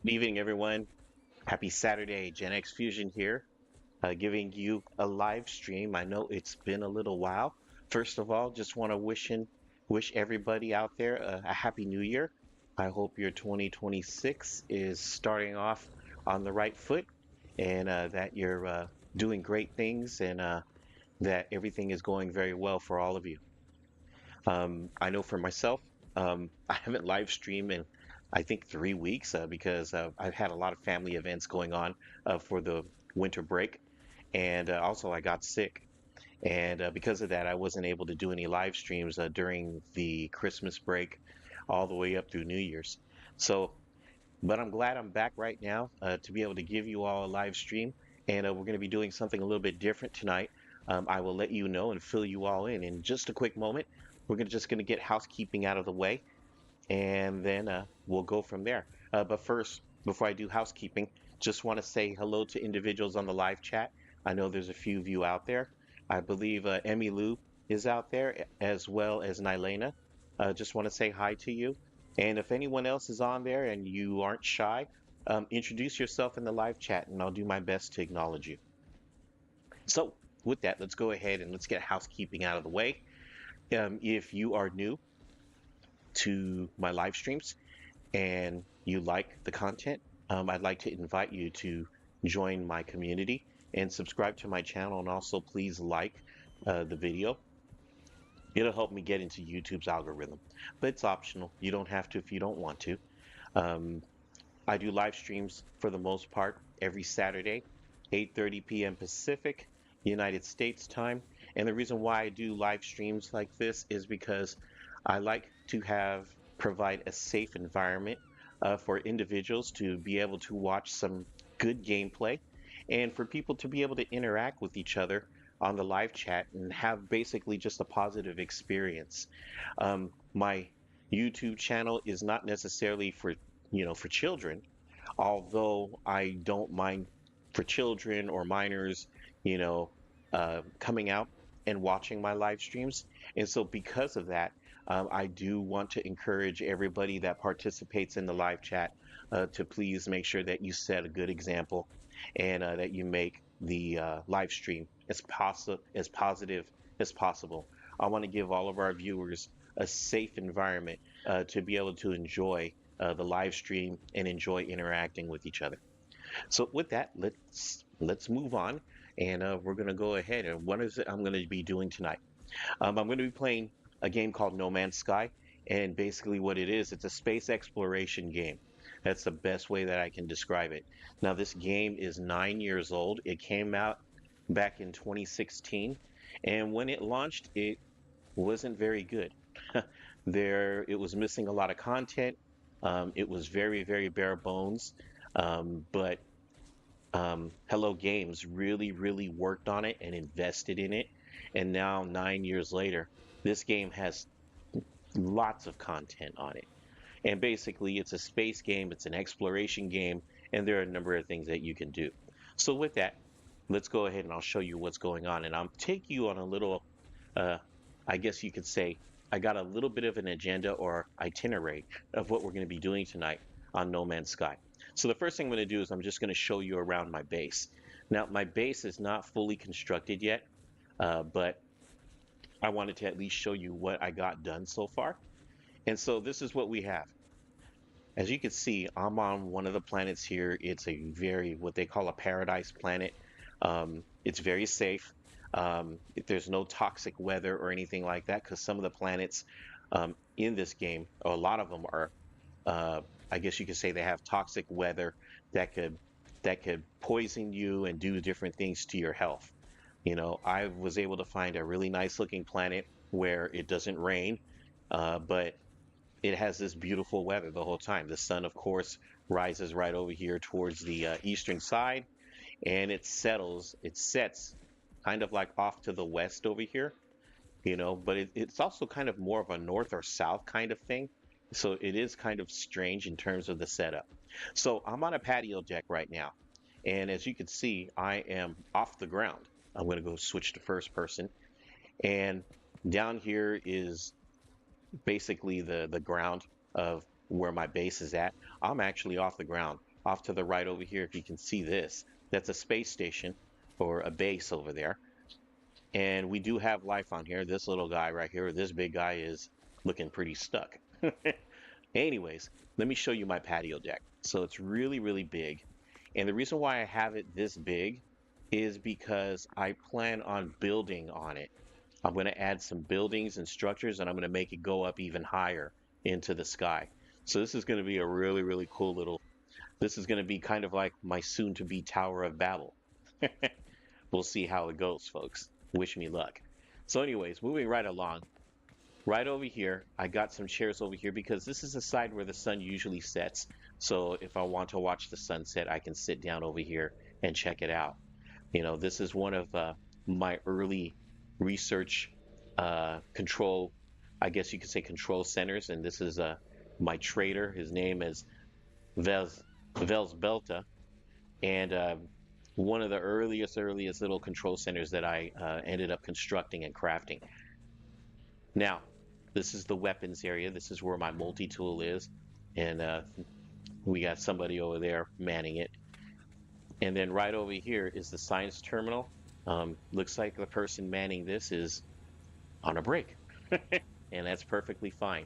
Good evening, everyone. Happy Saturday. Gen X Fusion here, giving you a live stream. I know it's been a little while. First of all, just want to wish everybody out there a happy new year. I hope your 2026 is starting off on the right foot and that you're doing great things and that everything is going very well for all of you. I know for myself, I haven't live streamed in I think 3 weeks because I've had a lot of family events going on for the winter break, and also I got sick, and because of that, I wasn't able to do any live streams during the Christmas break, all the way up through New Year's. So, but I'm glad I'm back right now to be able to give you all a live stream, and we're going to be doing something a little bit different tonight. I will let you know and fill you all in just a quick moment. We're just going to get housekeeping out of the way, and then we'll go from there. But first, before I do housekeeping, just want to say hello to individuals on the live chat. I know there's a few of you out there. I believe Emmy Lou is out there, as well as Nylena. Just want to say hi to you. And if anyone else is on there and you aren't shy, introduce yourself in the live chat, and I'll do my best to acknowledge you. So, with that, let's go ahead and let's get housekeeping out of the way. If you are new to my live streams, and you like the content, I'd like to invite you to join my community and subscribe to my channel. And also, please like the video. It'll help me get into YouTube's algorithm, but it's optional. You don't have to if you don't want to. Um, I do live streams for the most part every Saturday, 8:30 p.m. Pacific, United States time. And the reason why I do live streams like this is because I like to have provide a safe environment for individuals to be able to watch some good gameplay and for people to be able to interact with each other on the live chat and have basically just a positive experience. My YouTube channel is not necessarily for children, although I don't mind for children or minors, you know, coming out and watching my live streams. And so, because of that, I do want to encourage everybody that participates in the live chat to please make sure that you set a good example and that you make the live stream as positive as possible. I want to give all of our viewers a safe environment to be able to enjoy the live stream and enjoy interacting with each other. So with that, let's move on, and we're going to go ahead. And what is it I'm going to be doing tonight? I'm going to be playing a game called No Man's Sky, and basically what it is, it's a space exploration game. That's the best way that I can describe it. Now, this game is 9 years old. It came out back in 2016, and when it launched, it wasn't very good. It was missing a lot of content. It was very, very bare bones. But Hello Games really, really worked on it and invested in it. And now, 9 years later, this game has lots of content on it. And basically, it's a space game, it's an exploration game, and there are a number of things that you can do. So, with that, let's go ahead and I'll show you what's going on. And I'll take you on a little, uh, I guess you could say, I got a little bit of an agenda or itinerary of what we're going to be doing tonight on No Man's Sky. So, the first thing I'm going to do is I'm just going to show you around my base. Now, my base is not fully constructed yet, but I wanted to at least show you what I got done so far. And so, this is what we have. As you can see, I'm on one of the planets here. It's a what they call a paradise planet. It's very safe. There's no toxic weather or anything like that because some of the planets in this game, or a lot of them are, uh, I guess you could say they have toxic weather that could poison you and do different things to your health. I was able to find a really nice looking planet where it doesn't rain, but it has this beautiful weather the whole time. The sun, of course, rises right over here towards the eastern side, and it sets kind of like off to the west over here, but it's also kind of more of a north or south kind of thing. So it is kind of strange in terms of the setup. So I'm on a patio deck right now, and as you can see, I am off the ground. I'm going to go switch to first person, and down here is basically the ground of where my base is at. I'm actually off the ground. off to the right over here, if you can see this, that's a space station or a base over there. And we do have life on here. This little guy right here, this big guy is looking pretty stuck. Anyways, let me show you my patio deck. So it's really, really big. And the reason why I have it this big is because I plan on building on it. I'm going to add some buildings and structures, and I'm going to make it go up even higher into the sky. So this is going to be a really, really cool little, this is going to be kind of like my soon to be Tower of Babel. We'll see how it goes, folks. Wish me luck. So anyways, moving right along, right over here, I got some chairs over here because this is the side where the sun usually sets. So if I want to watch the sunset, I can sit down over here and check it out. You know, this is one of my early research control, I guess you could say control centers. And this is my trader. His name is Vels Belta. And one of the earliest little control centers that I ended up constructing and crafting. Now, this is the weapons area. This is where my multi-tool is. And we got somebody over there manning it. And then right over here is the science terminal. Looks like the person manning this is on a break. And that's perfectly fine.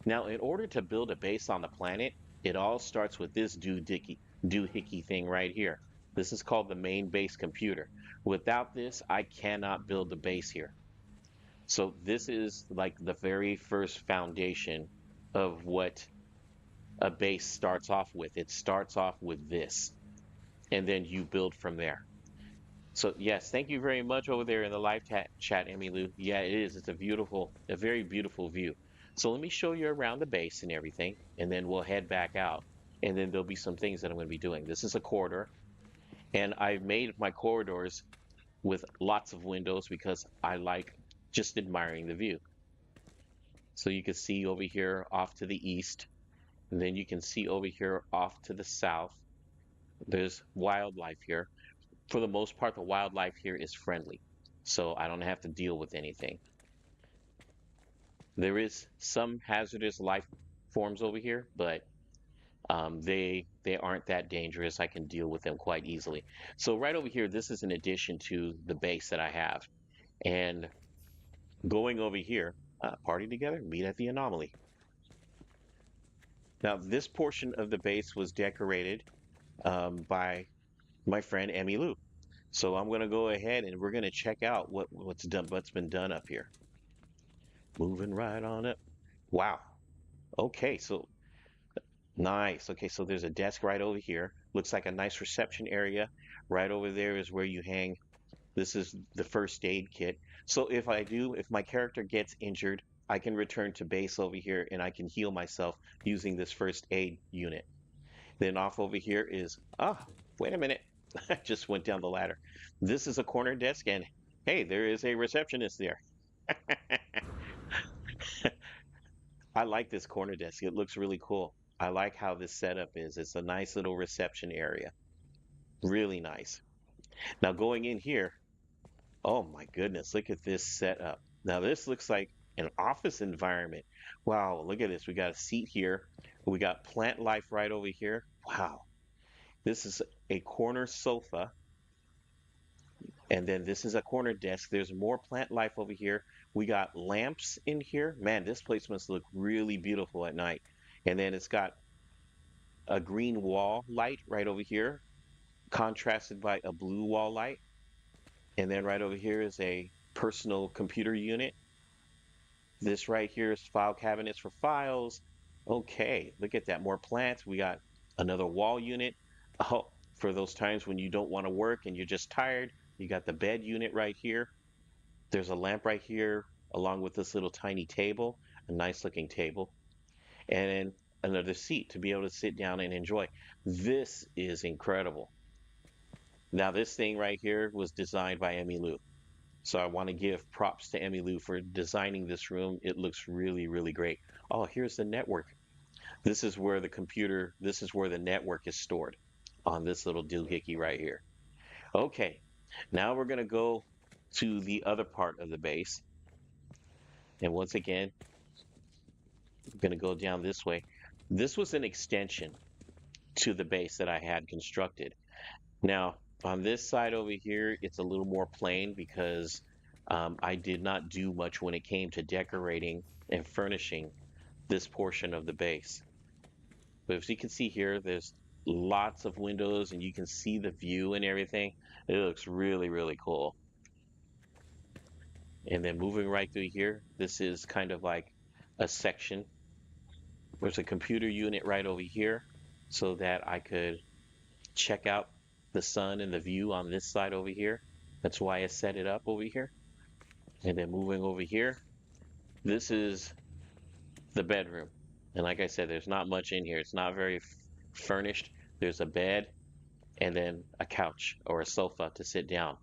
Now, in order to build a base on the planet, it all starts with this doohickey thing right here. This is called the main base computer. Without this, I cannot build a base here. So this is like the very first foundation of what a base starts off with. It starts off with this, and then you build from there. So yes, thank you very much over there in the live chat, Emmy Lou. Yeah, it is. It's a very beautiful view. So let me show you around the base and everything, and then we'll head back out. And then there'll be some things that I'm going to be doing. This is a corridor, and I've made my corridors with lots of windows because I like just admiring the view. So you can see over here off to the east, and then you can see over here off to the south. There's wildlife here. For the most part, the wildlife here is friendly, so I don't have to deal with anything. There is some hazardous life forms over here, but they aren't that dangerous. I can deal with them quite easily. So right over here, this is an addition to the base that I have. And going over here, party together, meet at the anomaly. Now, this portion of the base was decorated by my friend Emmy Lou. So I'm going to go ahead and we're going to check out what's been done up here. Moving right on up. Wow. Okay, so nice. Okay, so there's a desk right over here. Looks like a nice reception area. Right over there is where you hang. This is the first aid kit. So if my character gets injured, I can return to base over here and I can heal myself using this first aid unit. Then off over here is, wait a minute. I just went down the ladder. This is a corner desk and hey, there is a receptionist there. I like this corner desk. It looks really cool. I like how this setup is. It's a nice little reception area. Really nice. Now going in here, oh my goodness, look at this setup. Now this looks like an office environment. Wow, look at this. We got a seat here. We got plant life right over here. Wow. This is a corner sofa. And then this is a corner desk. There's more plant life over here. We got lamps in here. Man, this place must look really beautiful at night. And then it's got a green wall light right over here, contrasted by a blue wall light. And then right over here is a personal computer unit. This right here is file cabinets for files. Okay, look at that. More plants. We got another wall unit. Oh, for those times when you don't want to work and you're just tired, you got the bed unit right here. There's a lamp right here, along with this little tiny table, a nice looking table, and then another seat to be able to sit down and enjoy. This is incredible. Now, this thing right here was designed by Emmy Lou. So I want to give props to Emmy Lou for designing this room. It looks really, really great. Oh, here's the network. This is where the network is stored on this little doohickey right here. Okay, now we're going to go to the other part of the base. And once again, I'm going to go down this way. This was an extension to the base that I had constructed. Now, on this side over here, it's a little more plain because I did not do much when it came to decorating and furnishing this portion of the base. But as you can see here, there's lots of windows and you can see the view and everything. It looks really, really cool. And then moving right through here, this is kind of like a section. There's a computer unit right over here so that I could check out the sun and the view on this side over here. That's why I set it up over here. And then moving over here, this is the bedroom. And like I said, there's not much in here. It's not very furnished. There's a bed and then a couch or a sofa to sit down.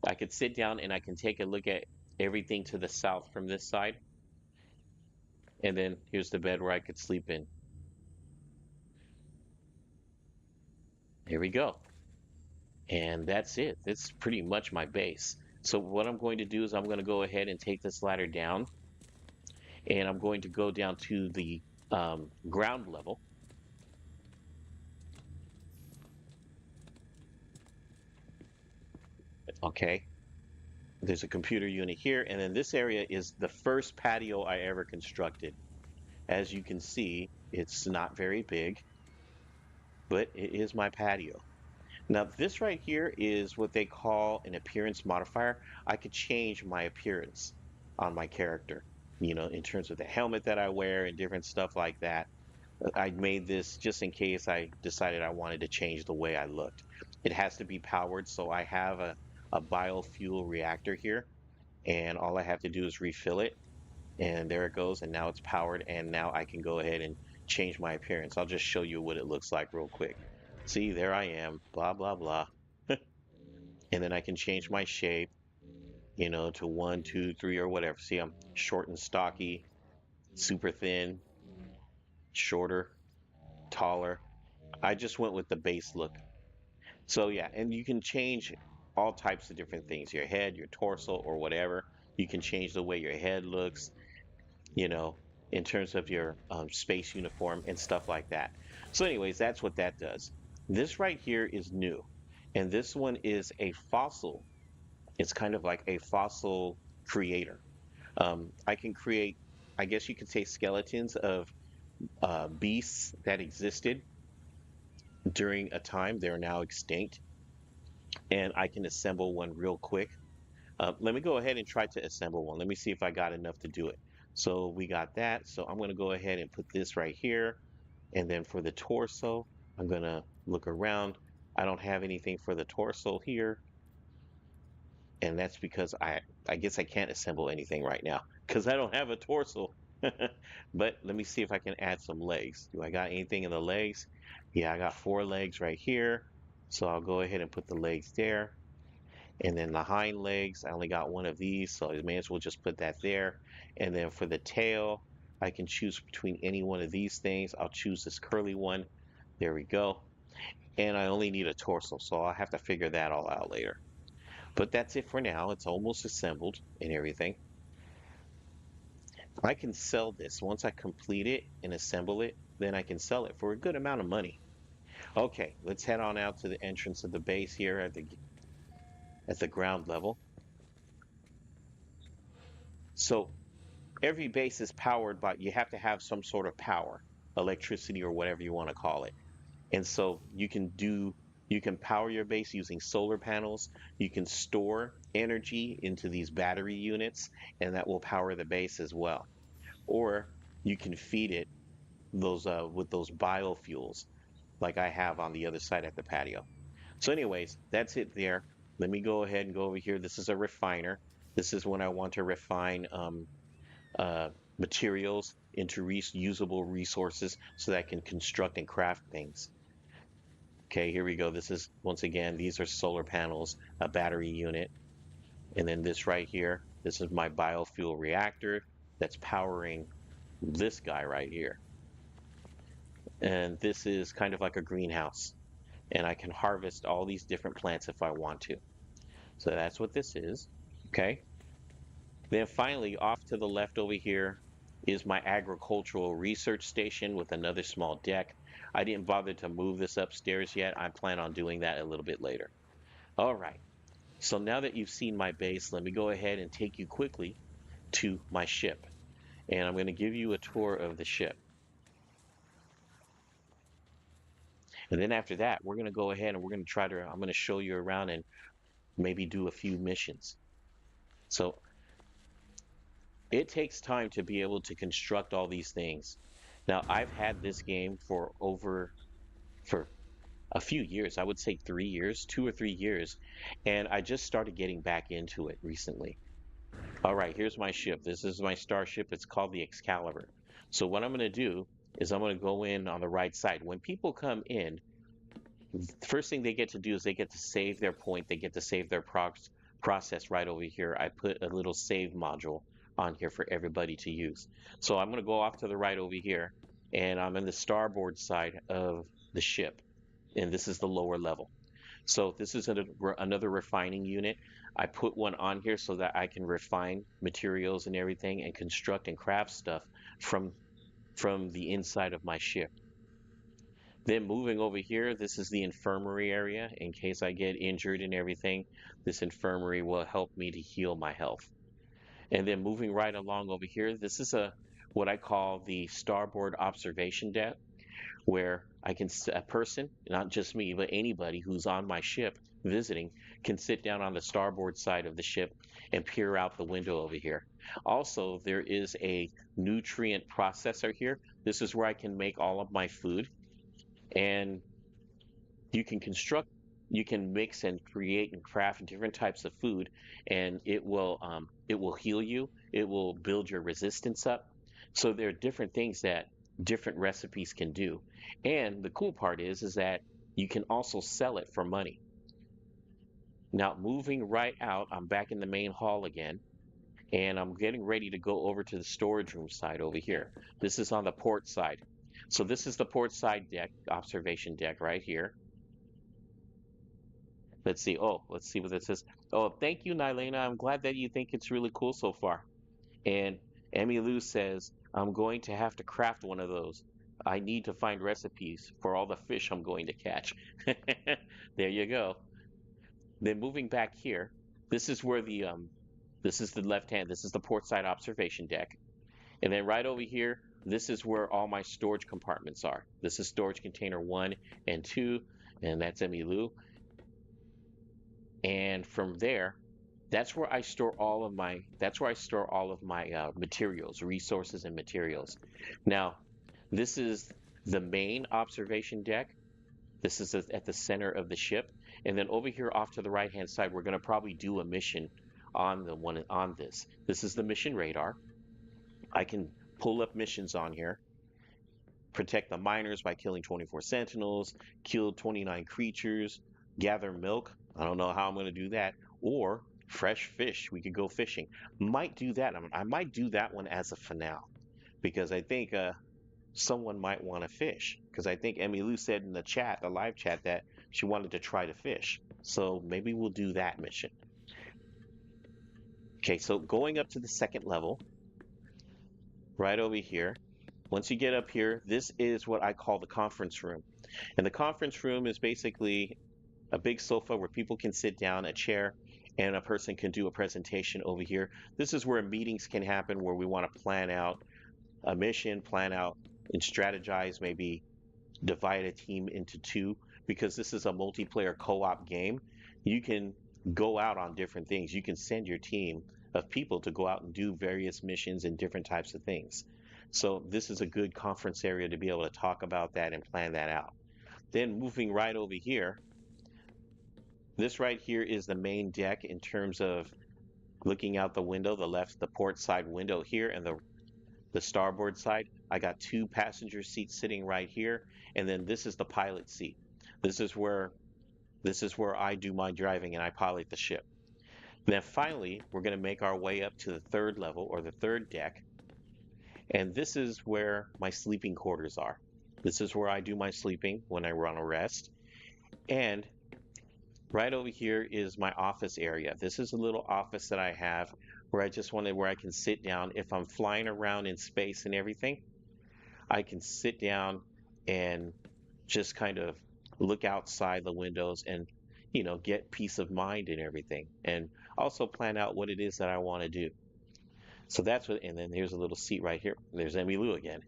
I could sit down and I can take a look at everything to the south from this side. And then here's the bed where I could sleep in. Here we go. And that's it. That's pretty much my base. So what I'm going to do is I'm going to go ahead and take this ladder down and I'm going to go down to the ground level. Okay. There's a computer unit here, and then this area is the first patio I ever constructed. As you can see, it's not very big, but it is my patio. Now, this right here is what they call an appearance modifier. I could change my appearance on my character, in terms of the helmet that I wear and different stuff like that. I made this just in case I decided I wanted to change the way I looked. It has to be powered, so I have a biofuel reactor here, and all I have to do is refill it, and there it goes, and now it's powered, and now I can go ahead and change my appearance. I'll just show you what it looks like real quick. See, there I am, blah, blah, blah. And then I can change my shape, to 1, 2, 3, or whatever. See, I'm short and stocky, super thin, shorter, taller. I just went with the base look. So yeah, and you can change all types of different things, your head, your torso, or whatever. You can change the way your head looks, you know, in terms of your space uniform and stuff like that. So anyways, that's what that does. This right here is new. And this one is a fossil. It's kind of like a fossil creator. I can create, I guess you could say, skeletons of beasts that existed during a time. They're now extinct. And I can assemble one real quick. Let me go ahead and try to assemble one. Let me see if I got enough to do it. So we got that. So I'm going to go ahead and put this right here. And then for the torso, I'm going to look around. I don't have anything for the torso here. And that's because I guess I can't assemble anything right now because I don't have a torso. But let me see if I can add some legs. Do I got anything in the legs? Yeah, I got 4 legs right here. So I'll go ahead and put the legs there. And then the hind legs, I only got one of these, so I may as well just put that there. And then for the tail, I can choose between any one of these things. I'll choose this curly one. There we go. And I only need a torso, so I'll have to figure that all out later. But that's it for now. It's almost assembled and everything. I can sell this. Once I complete it and assemble it, then I can sell it for a good amount of money. Okay, let's head on out to the entrance of the base here at the ground level. So every base is powered by, you have to have some sort of power, electricity or whatever you want to call it. And so you can power your base using solar panels. You can store energy into these battery units, and that will power the base as well. Or you can feed it those with those biofuels like I have on the other side at the patio. So anyways, that's it there. Let me go ahead and go over here. This is a refiner. This is when I want to refine uh, materials into usable resources so that I can construct and craft things. Okay, here we go. This is, once again, these are solar panels, a battery unit. And then this right here, this is my biofuel reactor that's powering this guy right here. And this is kind of like a greenhouse. And I can harvest all these different plants if I want to. So that's what this is. Okay. Then finally, off to the left over here is my agricultural research station with another small deck. I didn't bother to move this upstairs yet. I plan on doing that a little bit later. All right. So now that you've seen my base, let me go ahead and take you quickly to my ship. And I'm going to give you a tour of the ship. And then after that, we're going to go ahead and we're going to I'm going to show you around and maybe do a few missions. So it takes time to be able to construct all these things. Now, I've had this game for a few years. I would say 3 years, 2 or 3 years, and I just started getting back into it recently. All right, here's my ship. This is my starship. It's called the Excalibur. So what I'm going to do is I'm going to go in on the right side. When people come in, the first thing they get to do is they get to save their point. They get to save their process right over here. I put a little save module on here for everybody to use. So I'm going to go off to the right over here, and I'm in the starboard side of the ship, and this is the lower level. So this is another refining unit. I put one on here so that I can refine materials and everything and construct and craft stuff from from the inside of my ship. Then moving over here, this is the infirmary area. In case I get injured and everything, this infirmary will help me to heal my health. And then moving right along over here, this is a what I call the starboard observation deck, where a person, not just me, but anybody who's on my ship visiting, can sit down on the starboard side of the ship and peer out the window over here. Also, there is a nutrient processor here. This is where I can make all of my food, and you can construct, you can mix and create and craft different types of food, and it will heal you. It will build your resistance up. So there are different things that different recipes can do. And the cool part is that you can also sell it for money. Now, moving right out, I'm back in the main hall again, and I'm getting ready to go over to the storage room side over here. This is on the port side. So this is the port side deck, observation deck right here. Let's see. Oh, let's see what this says. Oh, thank you, Nylena. I'm glad that you think it's really cool so far. And Emmy Lou says, I'm going to have to craft one of those. I need to find recipes for all the fish I'm going to catch. There you go. Then moving back here, this is where this is the left hand, this is the port side observation deck. And then right over here, this is where all my storage compartments are. This is storage container 1 and 2, and that's Emmy Lou. And from there, that's where I store all of my materials, resources and materials. Now, this is the main observation deck. This is at the center of the ship. And then over here off to the right hand side, we're going to probably do a mission on the one on this. This is the mission radar. I can pull up missions on here. Protect the miners by killing 24 sentinels, kill 29 creatures, gather milk. I don't know how I'm going to do that. Or fresh fish. We could go fishing. Might do that. I might do that one as a finale because I think someone might want to fish. Because I think Emmy Lou said in the chat, the live chat, that she wanted to try to fish. So maybe we'll do that mission. Okay, so going up to the second level, right over here. Once you get up here, this is what I call the conference room. And the conference room is basically a big sofa where people can sit down, a chair, and a person can do a presentation over here. This is where meetings can happen, where we want to plan out a mission, plan out and strategize, maybe divide a team into two, because this is a multiplayer co-op game. You can go out on different things. You can send your team of people to go out and do various missions and different types of things. So this is a good conference area to be able to talk about that and plan that out. Then moving right over here, this right here is the main deck in terms of looking out the window, the port side window here, and the starboard side. I got two passenger seats sitting right here, and then this is the pilot seat. This is where I do my driving and I pilot the ship. Then finally, we're going to make our way up to the third level or the third deck, and this is where my sleeping quarters are. This is where I do my sleeping when I run a rest. And right over here is my office area. This is a little office that I have where where I can sit down. If I'm flying around in space and everything, I can sit down and just kind of look outside the windows and, get peace of mind and everything. And also plan out what it is that I want to do. So that's what, and then here's a little seat right here. There's Emmy Lou again.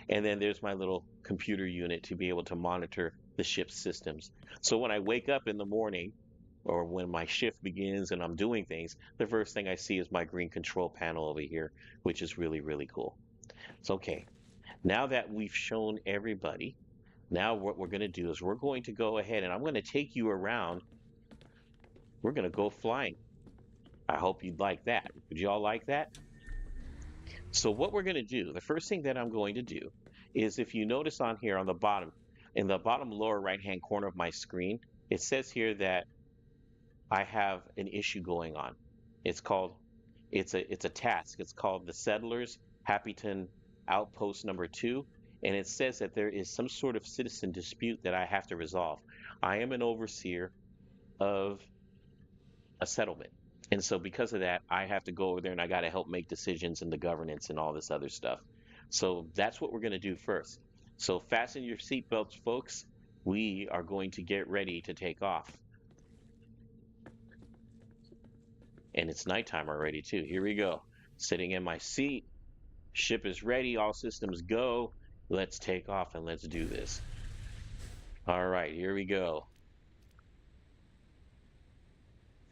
And then there's my little computer unit to be able to monitor the ship's systems. So when I wake up in the morning or when my shift begins and I'm doing things, the first thing I see is my green control panel over here, which is really, really cool. So, okay, now that we've shown everybody, now what we're going to do is we're going to go ahead and I'm going to take you around. We're going to go flying. I hope you'd like that. Would you all like that? So what we're going to do, the first thing that I'm going to do is if you notice on here on the bottom, in the bottom lower right-hand corner of my screen, it says here that I have an issue going on. It's called, it's a task. It's called the Settlers Happyton Outpost number 2, and it says that there is some sort of citizen dispute that I have to resolve. I am an overseer of a settlement. And so because of that, I have to go over there and I got to help make decisions in the governance and all this other stuff. So that's what we're going to do first. So fasten your seatbelts, folks. We are going to get ready to take off. And it's nighttime already, too. Here we go. Sitting in my seat. Ship is ready. All systems go. Let's take off and let's do this. All right, here we go.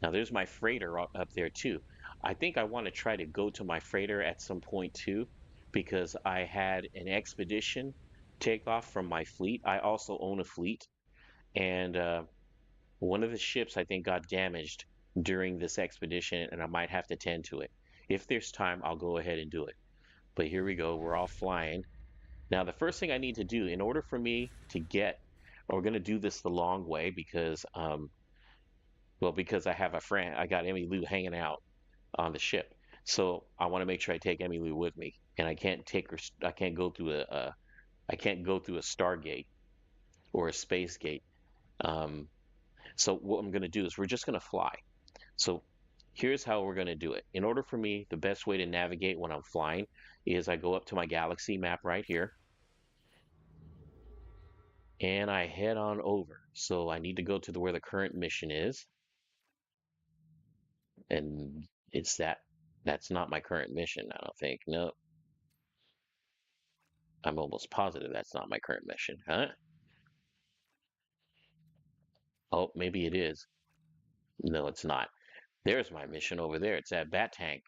Now there's my freighter up there too. I think I want to try to go to my freighter at some point too, because I had an expedition take off from my fleet. I also own a fleet, and one of the ships I think got damaged during this expedition, and I might have to tend to it. If there's time, I'll go ahead and do it. But here we go. We're all flying. Now, the first thing I need to do in order for me to get, we're going to do this the long way because, well, because I have a friend, I got Emmy Lou hanging out on the ship. So I want to make sure I take Emmy Lou with me, and I can't take her. I can't go through I can't go through a Stargate or a space gate. Um, so what I'm going to do is we're just going to fly. So here's how we're going to do it. In order for me, the best way to navigate when I'm flying is I go up to my galaxy map right here, and I head on over. So I need to go to where the current mission is, and it's that. That's not my current mission, I don't think. No, I'm almost positive that's not my current mission, huh? Oh, maybe it is. No, it's not. There's my mission over there. It's at Bat Tank.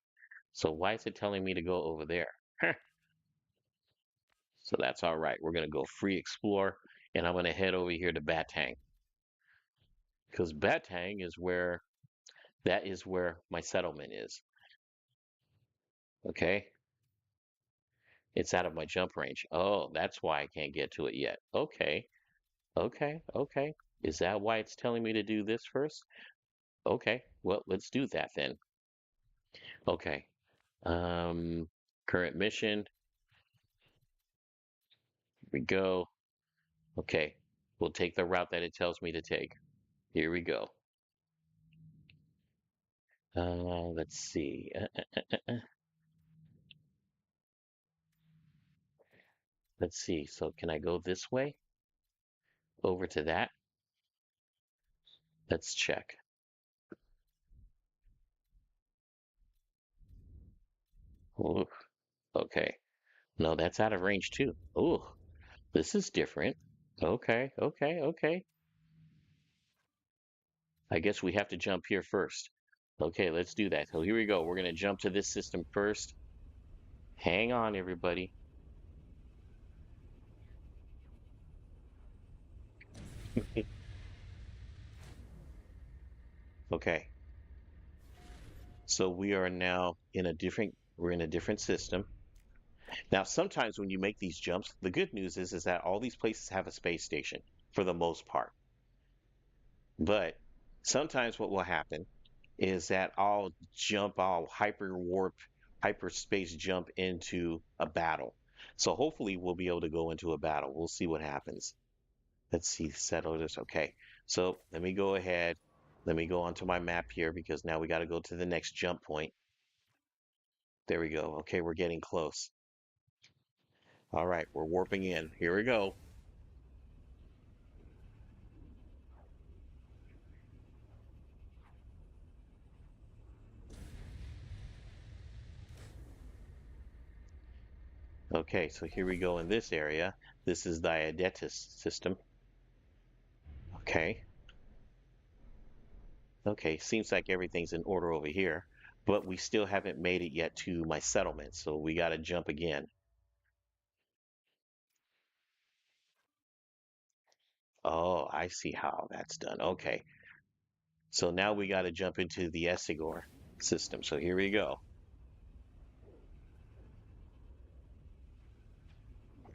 So why is it telling me to go over there? So that's all right. We're gonna go free explore, and I'm gonna head over here to Bat Tank because Bat Tank is where that is where my settlement is. Okay, it's out of my jump range. Oh, that's why I can't get to it yet. Okay, okay, okay. Is that why it's telling me to do this first? Okay, well, let's do that then. Okay. Um, Current mission. Here we go. Okay, we'll take the route that it tells me to take. Here we go. Let's see. Let's see. So can I go this way? Over to that? Let's check. Ooh, okay. No, that's out of range too. Ooh, this is different. Okay, okay, okay. I guess we have to jump here first. Okay, let's do that. So here we go. We're going to jump to this system first. Hang on, everybody. Okay. So we are now we're in a different system. Now, sometimes when you make these jumps, the good news is that all these places have a space station for the most part. But sometimes what will happen is that I'll hyper warp, hyperspace jump into a battle. So hopefully we'll be able to go into a battle. We'll see what happens. Let's see, settle this. Okay. So let me go ahead. Let me go onto my map here because now we got to go to the next jump point. There we go. Okay, we're getting close. All right, we're warping in. Here we go. Okay, so here we go in this area. This is the Iodetis system. Okay. Okay, seems like everything's in order over here, but we still haven't made it yet to my settlement, so we got to jump again. Oh, I see how that's done. Okay, so now we got to jump into the Essigor system. So here we go.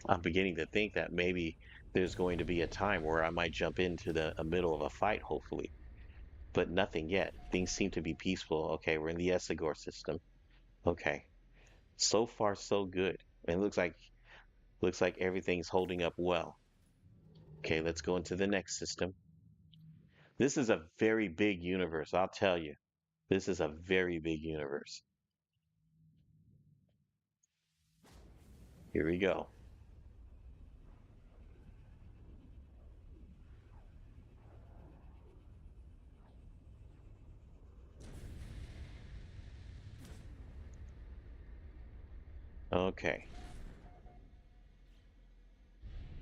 I'm beginning to think that maybe there's going to be a time where I might jump into the a middle of a fight, hopefully, but nothing yet. Things seem to be peaceful. Okay, we're in the Essigor system. Okay, so far so good. And looks like everything's holding up well. Okay, let's go into the next system. This is a very big universe, I'll tell you. This is a very big universe. Here we go. Okay.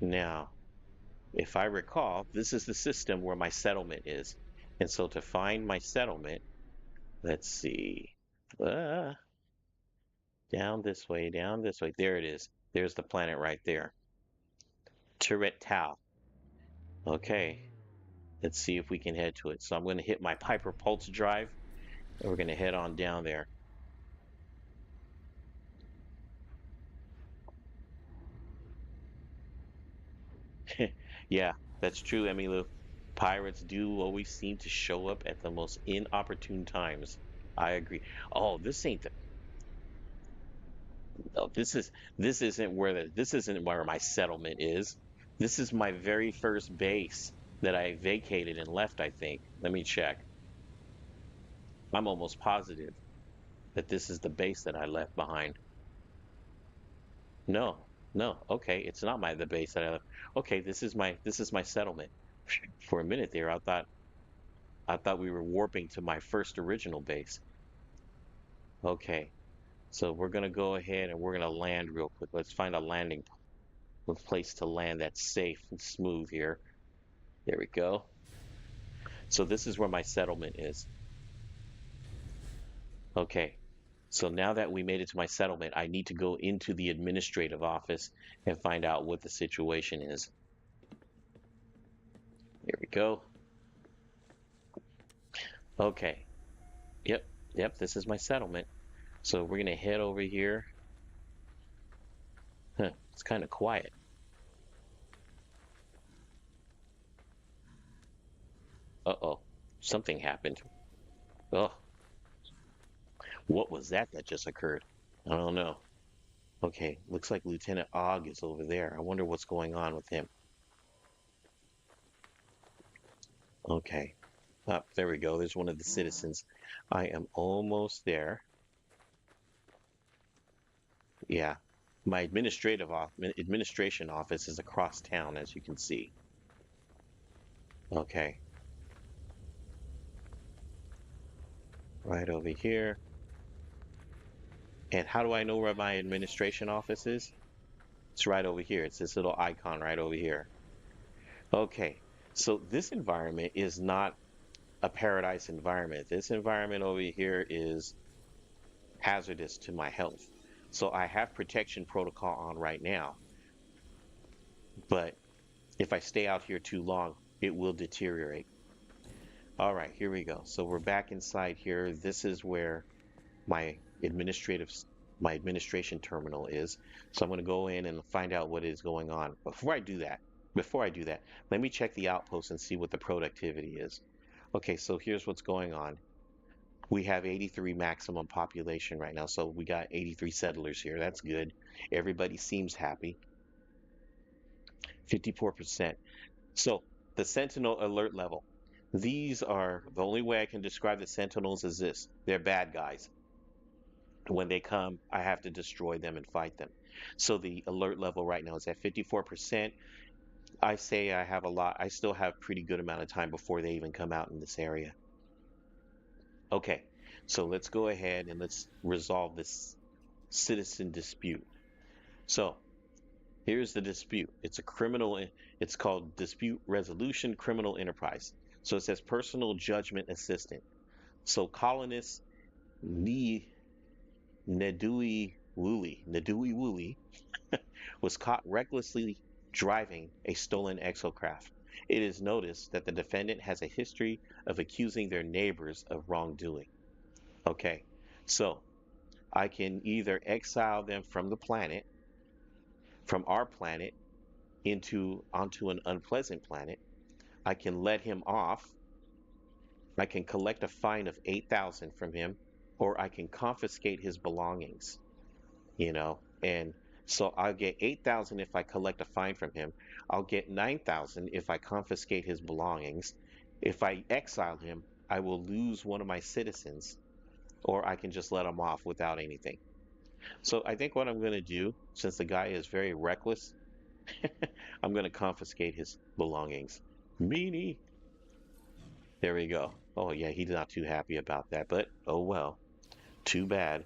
Now, if I recall, this is the system where my settlement is. And so to find my settlement, let's see. Uh, down this way, down this way. There it is. There's the planet right there. Turret Tau. Okay. Let's see if we can head to it. So I'm going to hit my Piper Pulse drive, and we're going to head on down there. Yeah, that's true, Emmylou. Pirates do always seem to show up at the most inopportune times. I agree. Oh, this ain't the, oh, this isn't where my settlement is. This is my very first base that I vacated and left, I think. Let me check. I'm almost positive that this is the base that I left behind. No, no. Okay, it's not the base that I left. Okay, this is my settlement. For a minute there, I thought we were warping to my first original base. Okay, so we're gonna go ahead and we're gonna land real quick. Let's find a landing place to land that's safe and smooth here. There we go. So this is where my settlement is. Okay, so now that we made it to my settlement, I need to go into the administrative office and find out what the situation is. Here we go. Okay, yep, yep, this is my settlement. So we're gonna head over here. Huh, it's kind of quiet. Uh-oh, something happened. Oh, what was that just occurred? I don't know. Okay, looks like Lieutenant Og is over there. I wonder what's going on with him. Okay. Ah, there we go. There's one of the citizens. I am almost there. Yeah. My administration office is across town, as you can see. Okay. Right over here. And how do I know where my administration office is? It's right over here. It's this little icon right over here. Okay. So this environment is not a paradise environment. This environment over here is hazardous to my health. So I have protection protocol on right now, but if I stay out here too long, it will deteriorate. All right, here we go. So we're back inside here. This is where my administrative my administration terminal is. So I'm going to go in and find out what is going on. Before I do that, let me check the outpost and see what the productivity is. Okay, so here's what's going on. We have 83 maximum population right now, so we got 83 settlers here. That's good. Everybody seems happy. 54%. So the Sentinel alert level. These are the only way I can describe the Sentinels is this. They're bad guys. When they come, I have to destroy them and fight them. So the alert level right now is at 54%. I say I have a lot. I still have pretty good amount of time before they even come out in this area. Okay, so let's go ahead and let's resolve this citizen dispute. So here's the dispute. It's called dispute resolution criminal enterprise. So it says personal judgment assistant. So colonist Ni Nedui Woolley was caught recklessly driving a stolen exocraft. It is noticed that the defendant has a history of accusing their neighbors of wrongdoing. Okay, so I can either exile them from the planet, from our planet, into onto an unpleasant planet. I can let him off. I can collect a fine of 8,000 from him, or I can confiscate his belongings. And so I'll get 8,000 if I collect a fine from him. I'll get 9,000 if I confiscate his belongings. If I exile him, I will lose one of my citizens, or I can just let him off without anything. So I think what I'm going to do, since the guy is very reckless, I'm going to confiscate his belongings. Meanie. There we go. Oh yeah, he's not too happy about that, but oh well. Too bad.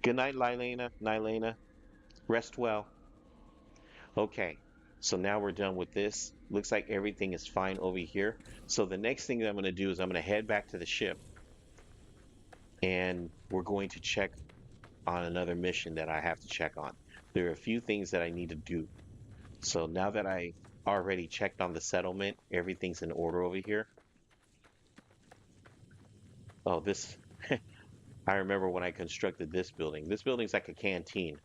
Good night, Nylena. Rest well. Okay, so now we're done with this. Looks like everything is fine over here. So the next thing that I'm going to do is I'm going to head back to the ship and we're going to check on another mission that I have to check on. There are a few things that I need to do. So now that I already checked on the settlement, everything's in order over here. Oh, this, I remember when I constructed this building. This building's like a canteen.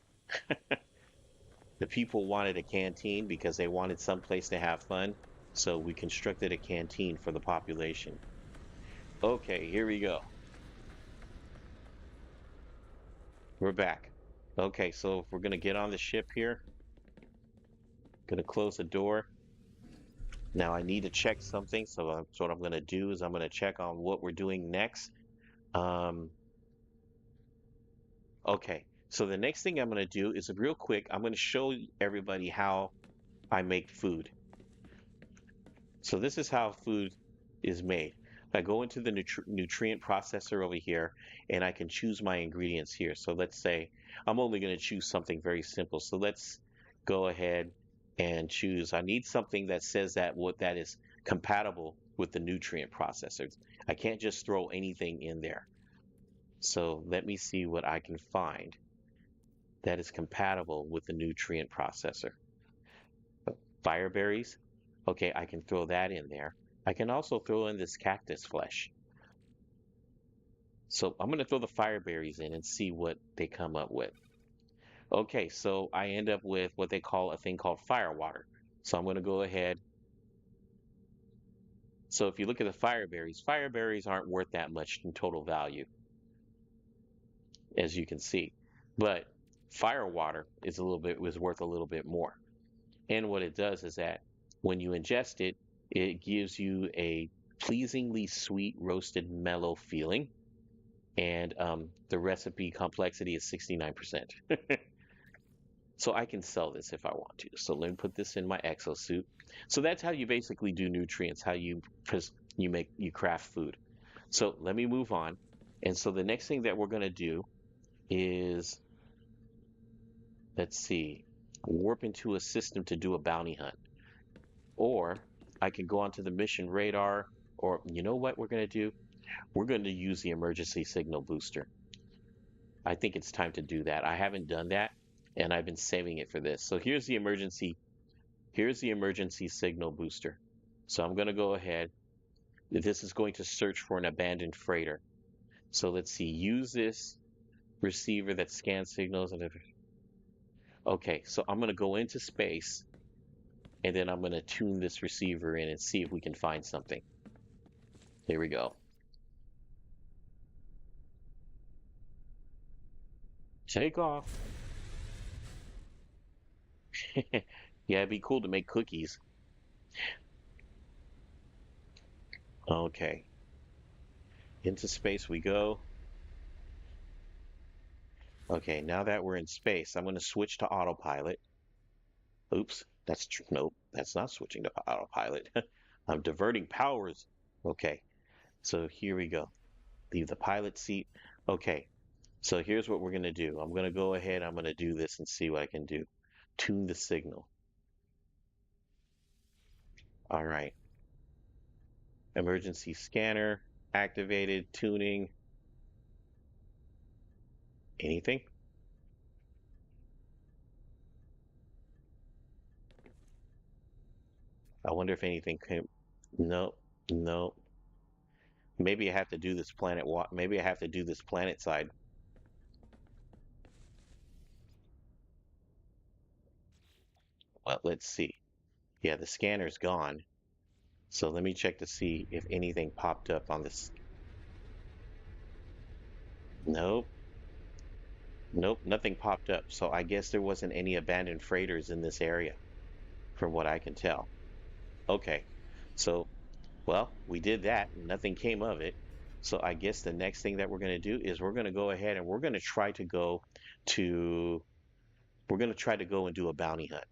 The people wanted a canteen because they wanted some place to have fun. So we constructed a canteen for the population. Okay, here we go. We're back. Okay, so we're gonna get on the ship here. Gonna close the door. Now I need to check something, so what I'm gonna do is I'm gonna check on what we're doing next. Um, okay, so the next thing I'm gonna do is real quick. I'm gonna show everybody how I make food. So this is how food is made. I go into the nutrient processor over here and I can choose my ingredients here. So let's say I'm only going to choose something very simple. So let's go ahead and choose. I need something that says that what that is compatible with the nutrient processor. I can't just throw anything in there. So let me see what I can find that is compatible with the nutrient processor. Fireberries. Okay, I can throw that in there. I can also throw in this cactus flesh. So I'm going to throw the fireberries in and see what they come up with. Okay, so I end up with what they call a thing called fire water. So I'm going to go ahead. So if you look at the fireberries aren't worth that much in total value, as you can see. But fire water is worth a little bit more. And what it does is that when you ingest it, it gives you a pleasingly sweet, roasted, mellow feeling. And the recipe complexity is 69%. So I can sell this if I want to. So let me put this in my exosuit. So that's how you basically do nutrients, how you craft food. So let me move on. And so the next thing that we're going to do is, let's see, warp into a system to do a bounty hunt. Or I can go onto the mission radar, or you know what we're going to do? We're going to use the emergency signal booster. I think it's time to do that. I haven't done that, and I've been saving it for this. So here's the emergency signal booster. So I'm going to go ahead. This is going to search for an abandoned freighter. So let's see, use this receiver that scans signals. Okay, so I'm going to go into space, and then I'm going to tune this receiver in and see if we can find something. Here we go. Take off. Yeah, it'd be cool to make cookies. Okay, into space we go. Okay, now that we're in space, I'm going to switch to autopilot. Oops, nope, that's not switching to autopilot. I'm diverting powers. Okay, so here we go. Leave the pilot seat. Okay, So here's what we're going to do. I'm going to go ahead. I'm going to do this and see what I can do. Tune the signal. All right. Emergency scanner activated. Tuning. Anything? I wonder if anything came. No, no. Maybe I have to do this planet. Maybe I have to do this planet side. Well, let's see. Yeah, the scanner's gone. So let me check to see if anything popped up on this. Nope, nope, nothing popped up. So I guess there wasn't any abandoned freighters in this area, from what I can tell. Okay, so well, we did that. Nothing came of it. So I guess the next thing that we're going to do is we're going to go ahead and we're going to try to go to we're going to try to go and do a bounty hunt.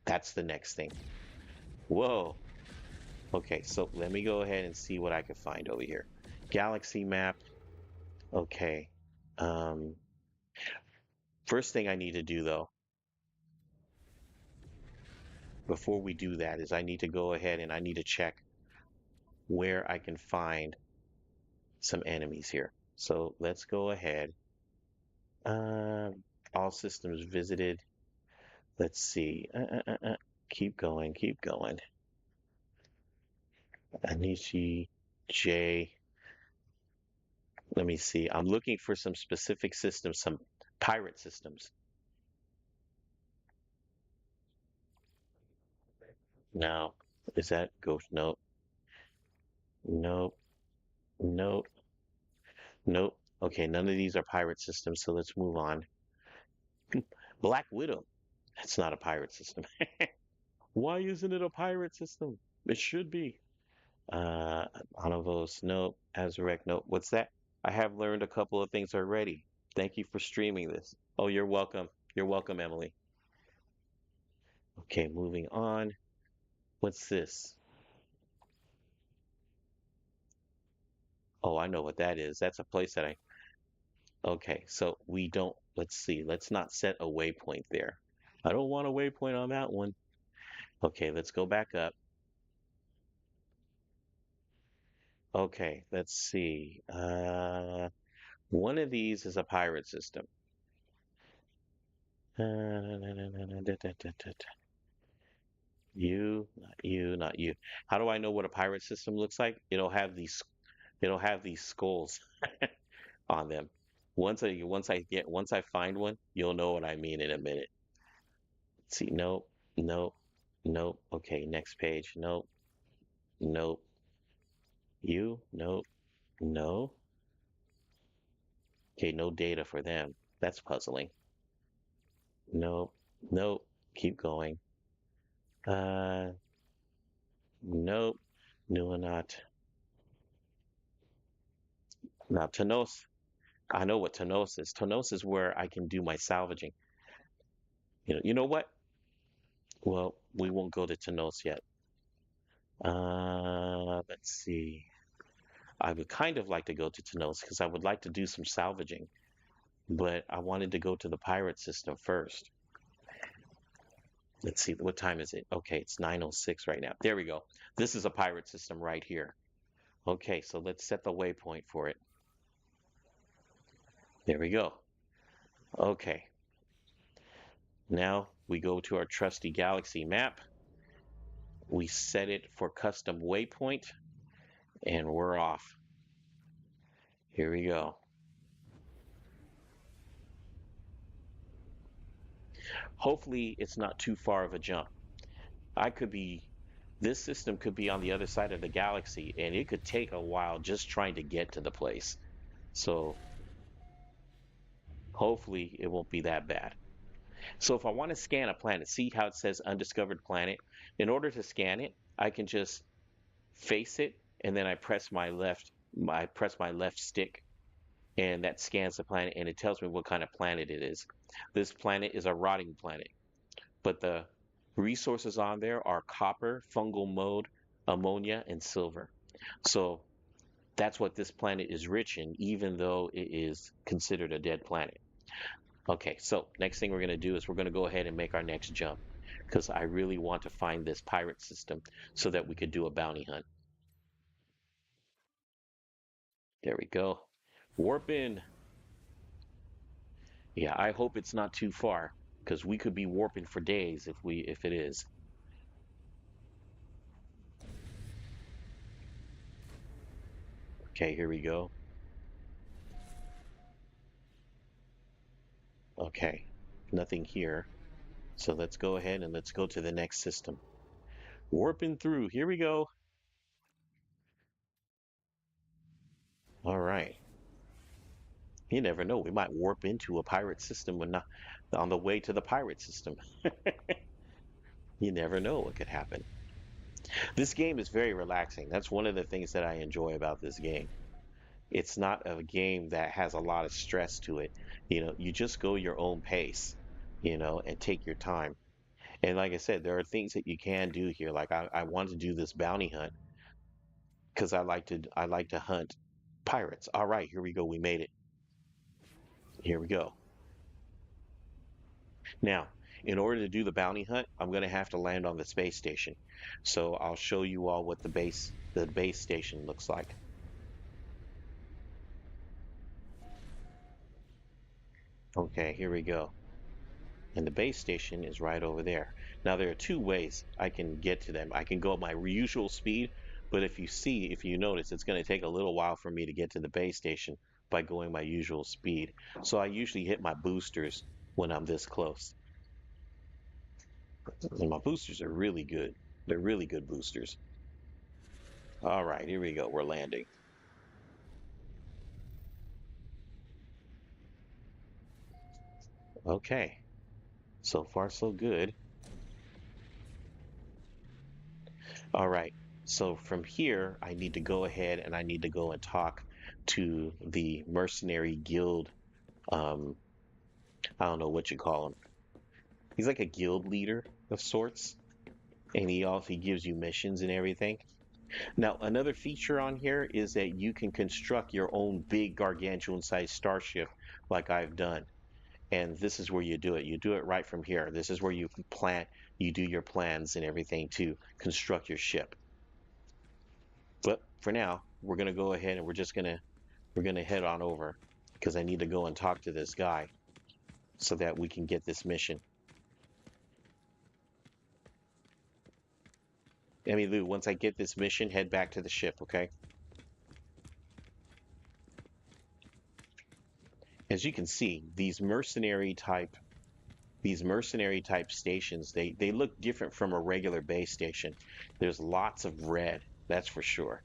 That's the next thing. Whoa. Okay, so let me go ahead and see what I can find over here. Galaxy map. Okay. Um, First thing I need to do though, before we do that, is I need to go ahead and I need to check where I can find some enemies here. So let's go ahead. All systems visited. Let's see. Keep going, keep going. Anishi J. Let me see. I'm looking for some specific systems, some pirate systems. Now, is that ghost? Nope, nope, nope, nope. Okay, none of these are pirate systems, so let's move on. Black Widow. That's not a pirate system. Why isn't it a pirate system? It should be. Uh, Anavos, nope. Azurek, nope. What's that? I have learned a couple of things already. Thank you for streaming this. Oh, you're welcome. You're welcome, Emily. Okay, moving on. What's this? Oh, I know what that is. That's a place that I. Okay, so we don't. Let's see. Let's not set a waypoint there. I don't want a waypoint on that one. Okay, let's go back up. Okay, let's see. One of these is a pirate system. You, not you, not you. How do I know what a pirate system looks like? It'll have these skulls on them. Once I find one, you'll know what I mean in a minute. Let's see, nope, nope, nope. Okay, next page. Nope, nope. You, nope, no. Okay, no data for them. That's puzzling. Nope, nope. Keep going. Uh, nope. No, not. Now, Tanos. I know what Tanos is. Tanos is where I can do my salvaging. You know what? Well, we won't go to Tanos yet. Let's see. I would kind of like to go to Tanos because I would like to do some salvaging, but I wanted to go to the pirate system first. Let's see, what time is it? Okay, it's 9:06 right now. There we go. This is a pirate system right here. Okay, so let's set the waypoint for it. There we go. Okay, now we go to our trusty galaxy map. We set it for custom waypoint, and we're off. Here we go. Hopefully, it's not too far of a jump. I could be, this system could be on the other side of the galaxy, and it could take a while just trying to get to the place. So hopefully, it won't be that bad. So if I want to scan a planet, see how it says undiscovered planet? In order to scan it, I can just face it, and then I press my left stick, and that scans the planet, and it tells me what kind of planet it is. This planet is a rotting planet, but the resources on there are copper, fungal mold, ammonia, and silver. So That's what this planet is rich in, even though it is considered a dead planet. Okay, so next thing we're going to do is we're going to go ahead and make our next jump because I really want to find this pirate system so that we could do a bounty hunt. There we go. Warp in. Yeah, I hope it's not too far because we could be warping for days if it is. Okay, here we go. Okay, nothing here. So let's go ahead and let's go to the next system. Warping through. Here we go. All right. You never know. We might warp into a pirate system when not on the way to the pirate system. You never know what could happen. This game is very relaxing. That's one of the things that I enjoy about this game. It's not a game that has a lot of stress to it. You just go your own pace, and take your time. And like I said, there are things that you can do here. Like I want to do this bounty hunt because I like to hunt pirates. All right, here we go. We made it. Here we go. Now, in order to do the bounty hunt, I'm going to have to land on the space station. So I'll show you all what the base station looks like. Okay, here we go. And the base station is right over there. Now there are two ways I can get to them. I can go at my usual speed, but if you notice, it's going to take a little while for me to get to the base station by going my usual speed. So I usually hit my boosters when I'm this close. And my boosters are really good. They're really good boosters. All right, here we go. We're landing. Okay, so far so good. All right, so from here, I need to go ahead and I need to go and talk to the mercenary guild. Um, I don't know what you call him. He's like a guild leader of sorts, and he gives you missions and everything. Now, another feature on here is that you can construct your own big gargantuan sized starship like I've done. And this is where you do it. You do it right from here. This is where you do your plans and everything to construct your ship. But for now, we're gonna go ahead and we're gonna head on over because I need to go and talk to this guy so that we can get this mission. I mean, Lou, once I get this mission, head back to the ship, okay? As you can see, these mercenary type stations, they look different from a regular base station. There's lots of red, that's for sure.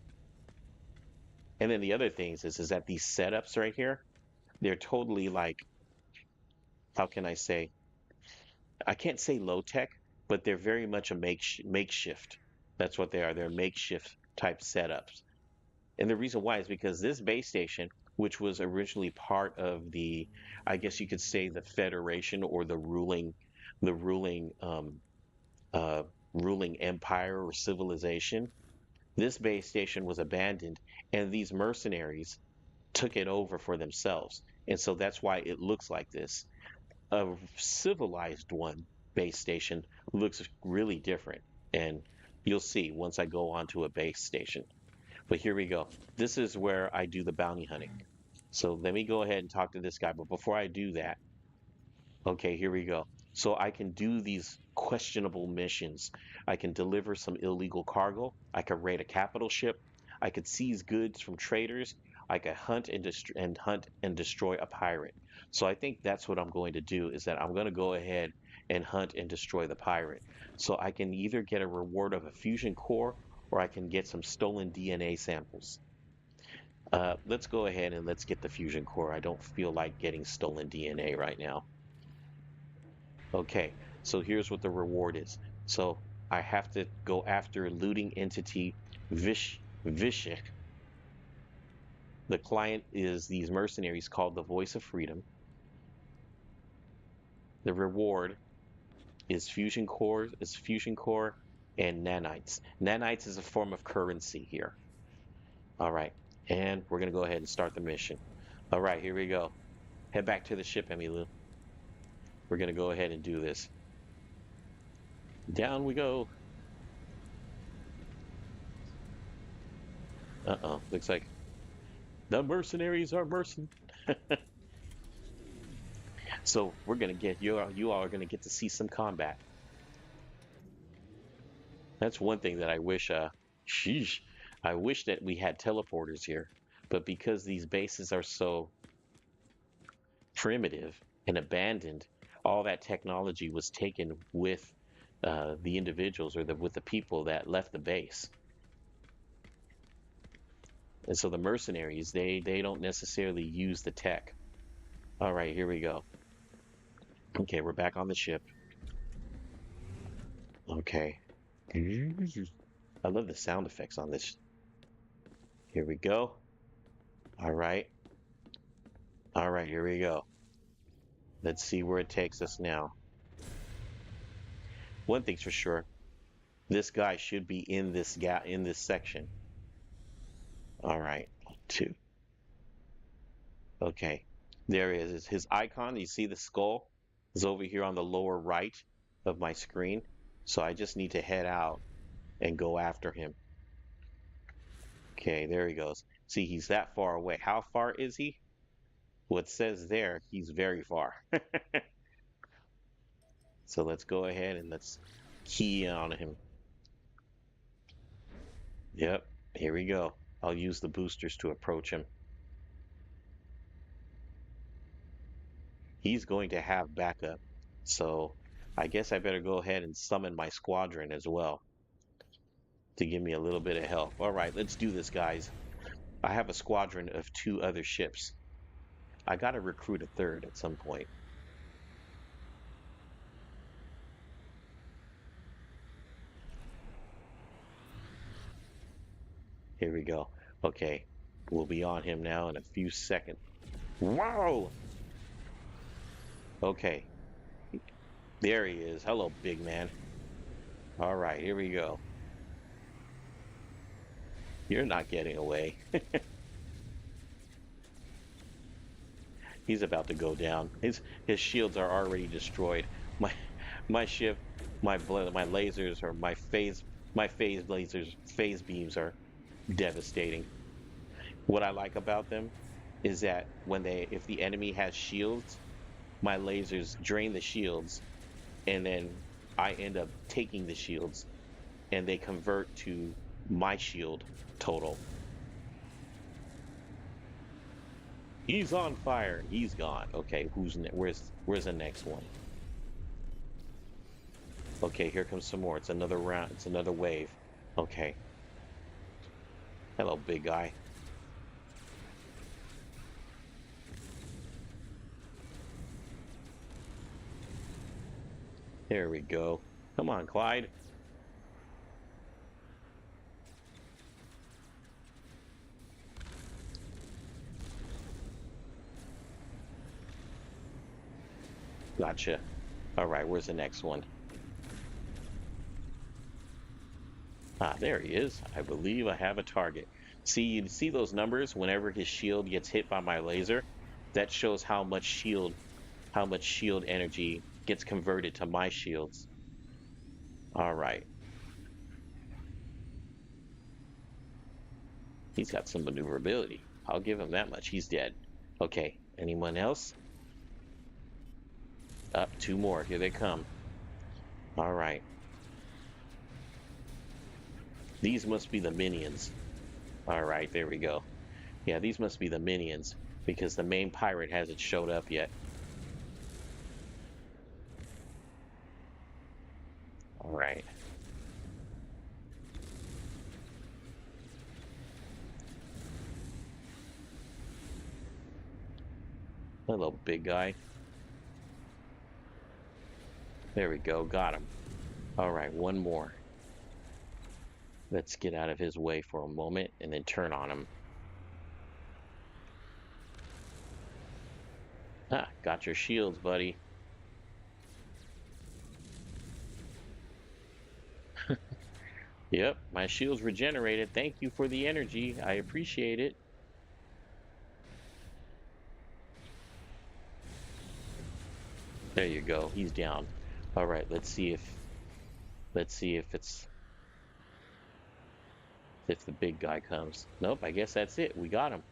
And then the other things is that these setups right here, they're totally like, how can I say? I can't say low tech, but they're very much a makeshift. That's what they are. They're makeshift type setups. And the reason why is because this base station, which was originally part of I guess you could say the Federation or the uh, ruling empire or civilization, this base station was abandoned, and these mercenaries took it over for themselves. And so that's why it looks like this. A civilized one base station looks really different. And you'll see once I go onto a base station. But here we go. This is where I do the bounty hunting. So let me go ahead and talk to this guy. But before I do that, okay, here we go. So I can do these questionable missions. I can deliver some illegal cargo. I can raid a capital ship. I could seize goods from traders. I could hunt and destroy a pirate. So I think that's what I'm going to do is that I'm going to go ahead and hunt and destroy the pirate. So I can either get a reward of a fusion core or I can get some stolen DNA samples. Let's go ahead and let's get the fusion core. I don't feel like getting stolen DNA right now. Okay, so here's what the reward is. So I have to go after looting entity Vishik. The client is these mercenaries called the Voice of Freedom. The reward is fusion core and nanites. Nanites is a form of currency here. All right. And we're going to go ahead and start the mission. All right, here we go. Head back to the ship, Emilu. We're going to go ahead and do this. Down we go. Uh-oh. Looks like the mercenaries are mercen. So we're going to get you all are going to get to see some combat. That's one thing that I wish sheesh, I wish that we had teleporters here. But because these bases are so primitive and abandoned, all that technology was taken with the individuals or with the people that left the base. And so the mercenaries, they don't necessarily use the tech. All right, here we go. Okay, we're back on the ship. Okay. I love the sound effects on this. Here we go. All right. All right, here we go. Let's see where it takes us now. One thing's for sure. This guy should be in this section. All right. Two. Okay. There he is. His icon, you see the skull is over here on the lower right of my screen. So I just need to head out and go after him. Okay, there he goes. See, he's that far away. How far is he? What says there, he's very far. So let's go ahead and let's key in on him. Yep, here we go. I'll use the boosters to approach him. He's going to have backup. So I guess I better go ahead and summon my squadron as well to give me a little bit of help. All right, let's do this, guys. I have a squadron of 2 other ships. I got to recruit a third at some point. Here we go. Okay, we'll be on him now in a few seconds. Wow! Okay, there he is. Hello, big man. All right, here we go. You're not getting away. He's about to go down. His shields are already destroyed. My ship, my lasers or my phase lasers, phase beams are devastating. What I like about them is that if the enemy has shields, my lasers drain the shields, and then I end up taking the shields, and they convert to my shield total. He's on fire. He's gone. Okay, where's the next one? Okay, here comes some more. It's another round. It's another wave. Okay. Hello, big guy. There we go. Come on, Clyde. Gotcha. All right, where's the next one? Ah, there he is. I believe I have a target. See, you see those numbers whenever his shield gets hit by my laser? That shows how much shield energy gets converted to my shields. All right. He's got some maneuverability. I'll give him that much. He's dead. Okay, anyone else? Up, 2 more. Here they come. All right. These must be the minions. All right, there we go. Yeah, these must be the minions because the main pirate hasn't showed up yet. All right. Hello, big guy. There we go. Got him. All right, one more. Let's get out of his way for a moment and then turn on him. Ah, got your shields, buddy. Yep, my shields regenerated. Thank you for the energy. I appreciate it. There you go. He's down. All right, let's see if the big guy comes. Nope, I guess that's it. We got him.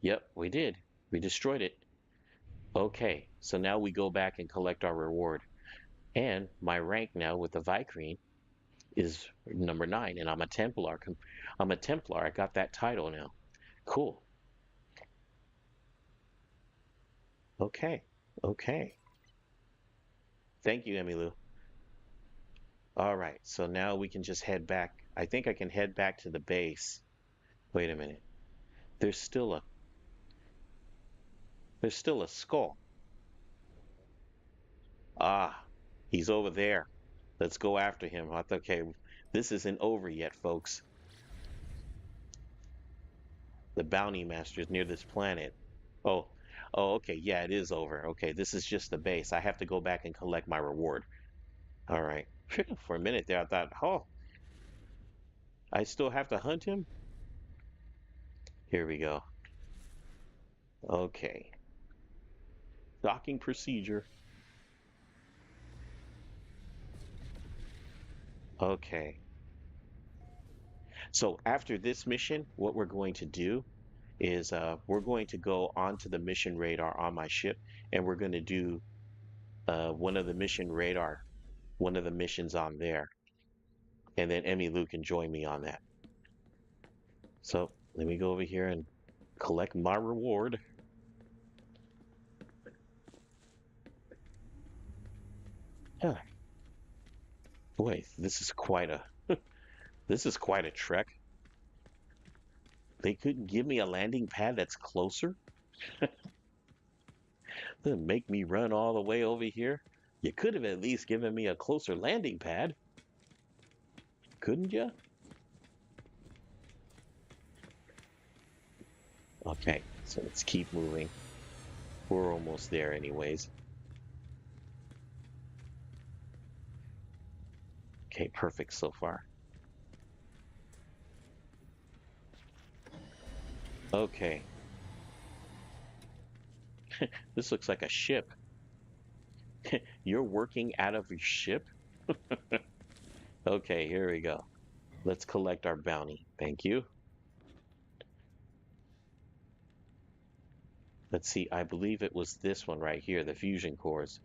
Yep, we did. We destroyed it. Okay, so now we go back and collect our reward. And my rank now with the Vikrine is number 9, and I'm a Templar. I'm a Templar. I got that title now. Cool. Okay. Okay. Thank you, Emilu. All right, so now we can just head back. I think I can head back to the base. Wait a minute. There's still a there's still a skull. Ah, he's over there. Let's go after him. Okay, this isn't over yet, folks. The bounty master is near this planet. Oh, oh, okay. Yeah, it is over. Okay, this is just the base. I have to go back and collect my reward. All right. For a minute there, I thought, oh, I still have to hunt him? Here we go. Okay. Docking procedure. Okay. So after this mission, what we're going to do is we're going to go onto the mission radar on my ship, and we're going to do one of the one of the missions on there, and then Emmy Lou can join me on that. So let me go over here and collect my reward. Huh. Boy, this is quite a trek. They couldn't give me a landing pad that's closer. They make me run all the way over here. You could have at least given me a closer landing pad, couldn't you? Okay, so let's keep moving. We're almost there anyways. Okay, perfect so far. Okay, this looks like a ship. You're working out of your ship? Okay, here we go. Let's collect our bounty. Thank you. Let's see, I believe it was this one right here, the fusion cores.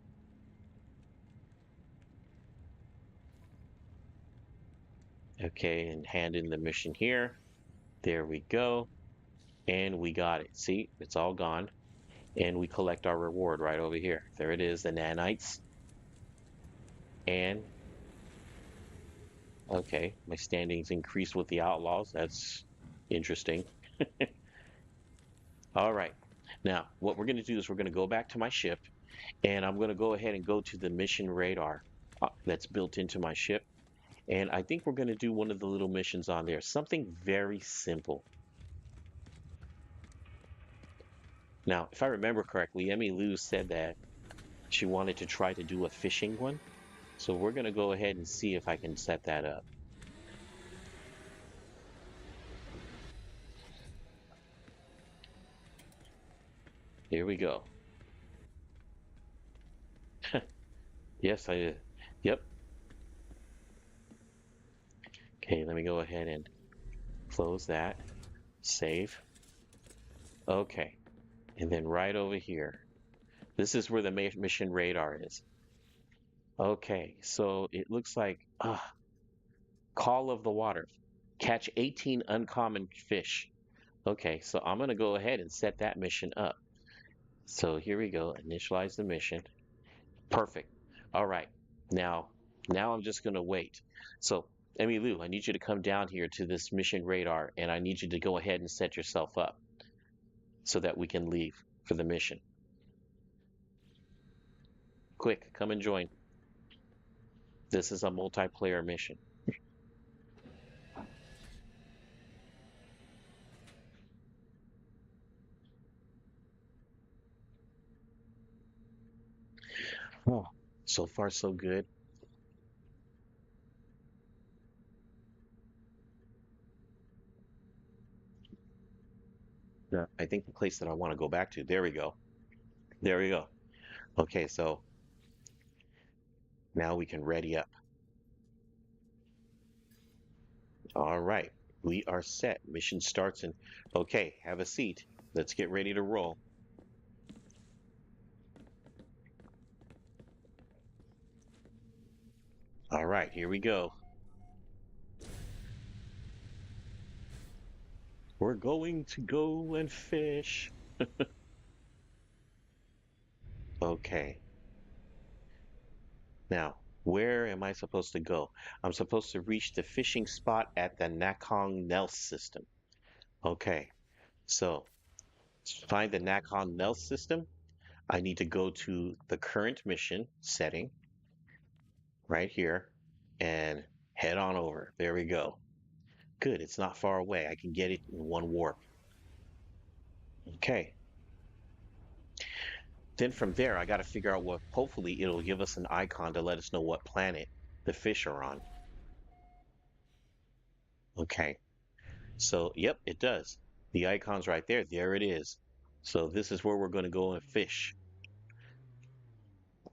Okay, and hand in the mission here. There we go. And we got it. See, it's all gone. And we collect our reward right over here. There it is, the nanites. And, okay, my standings increased with the outlaws. That's interesting. All right. Now, what we're going to do is we're going to go back to my ship, and I'm going to go ahead and go to the mission radar that's built into my ship. And I think we're going to do one of the little missions on there, something very simple. Now, if I remember correctly, Emmy Lou said that she wanted to try to do a fishing one. So we're going to go ahead and see if I can set that up. Here we go. Yes, I did. Yep. Okay, let me go ahead and close that. Save. Okay. And then right over here. This is where the mission radar is. Okay, so it looks like Call of the Water. Catch 18 uncommon fish. Okay, so I'm going to go ahead and set that mission up. So here we go. Initialize the mission. Perfect. All right. Now, now I'm just going to wait. So, Emmy Lou, I need you to come down here to this mission radar, and I need you to go ahead and set yourself up so that we can leave for the mission. Quick, come and join. This is a multiplayer mission. Oh, so far so good. Yeah, I think the place that I want to go back to. There we go. There we go. Okay, so now we can ready up. All right, we are set. Mission starts in. Okay, have a seat. Let's get ready to roll. All right, here we go. We're going to go and fish. Okay, now where am I supposed to go? I'm supposed to reach the fishing spot at the Nakong Nels system. Okay, so to find the Nakong Nels system, I need to go to the current mission setting right here and head on over. There we go. Good, it's not far away. I can get it in one warp. Okay. Then from there, I got to figure out what, hopefully, it'll give us an icon to let us know what planet the fish are on. Okay. So, yep, it does. The icon's right there. There it is. So, this is where we're going to go and fish.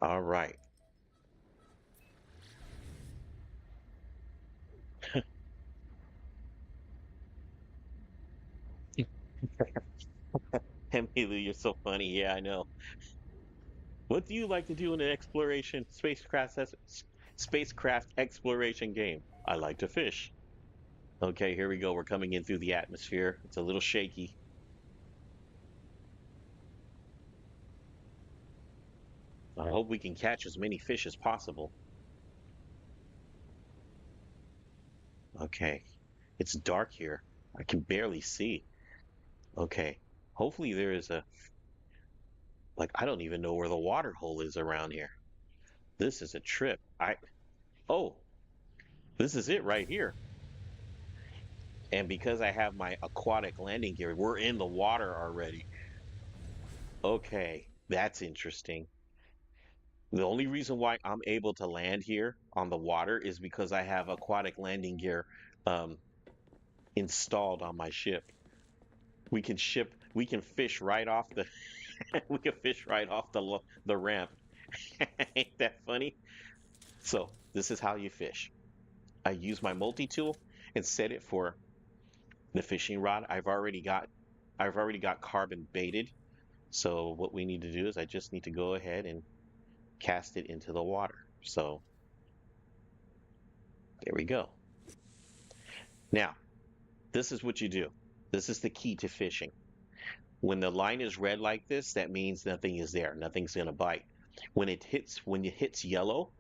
All right. Emily, you're so funny. Yeah, I know. What do you like to do in an exploration spacecraft exploration game? I like to fish. Okay, here we go. We're coming in through the atmosphere. It's a little shaky. I hope we can catch as many fish as possible. Okay. It's dark here. I can barely see. Okay. Hopefully there is a like I don't even know where the water hole is around here. This is a trip. Oh, this is it right here. And because I have my aquatic landing gear, we're in the water already. Okay, that's interesting. The only reason why I'm able to land here on the water is because I have aquatic landing gear um, installed on my ship. We can fish right off the, we can fish right off the ramp. Ain't that funny? So this is how you fish. I use my multi-tool and set it for the fishing rod. I've already got carbon baited. So what we need to do is I just need to go ahead and cast it into the water. So there we go. Now, this is what you do. This is the key to fishing. When the line is red like this, that means nothing is there. Nothing's going to bite. When it hits yellow,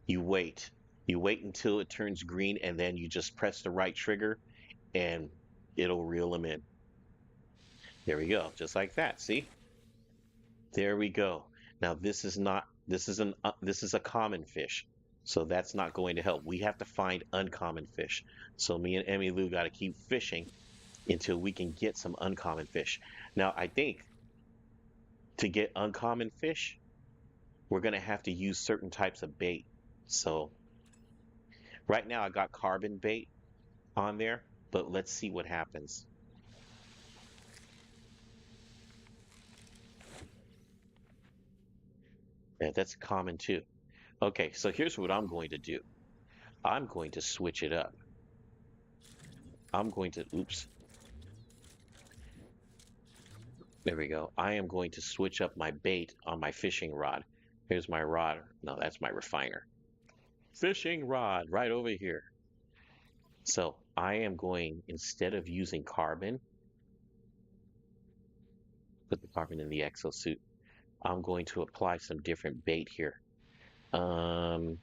you wait. You wait until it turns green and then you just press the right trigger and it'll reel them in. There we go. Just like that. See? There we go. Now this is a common fish. So that's not going to help. We have to find uncommon fish. So me and Emmy Lou got to keep fishing until we can get some uncommon fish. Now, I think to get uncommon fish, we're going to have to use certain types of bait. So right now I got carbon bait on there, but let's see what happens. Yeah, that's common too. Okay, so here's what I'm going to do. I'm going to switch it up. Oops, there we go. I am going to switch up my bait on my fishing rod. Here's my rod. No, that's my refiner. Fishing rod right over here. So I am going, instead of using carbon, put the carbon in the exosuit. I'm going to apply some different bait here. Um,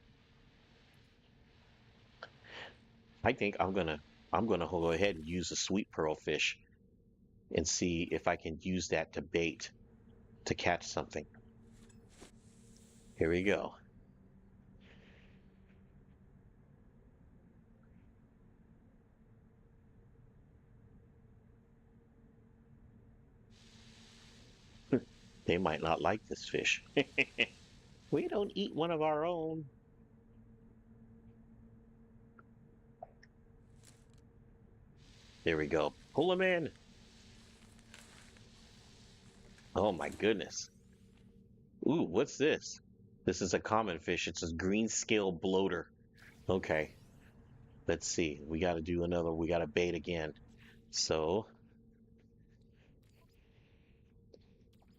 I think I'm gonna go ahead and use a sweet pearl fish and see if I can use that to bait to catch something. Here we go. They might not like this fish. We don't eat one of our own. There we go. Pull them in. Oh my goodness. Ooh, what's this? This is a common fish. It's a green scale bloater. Okay, let's see. We got to do another. We got to bait again. So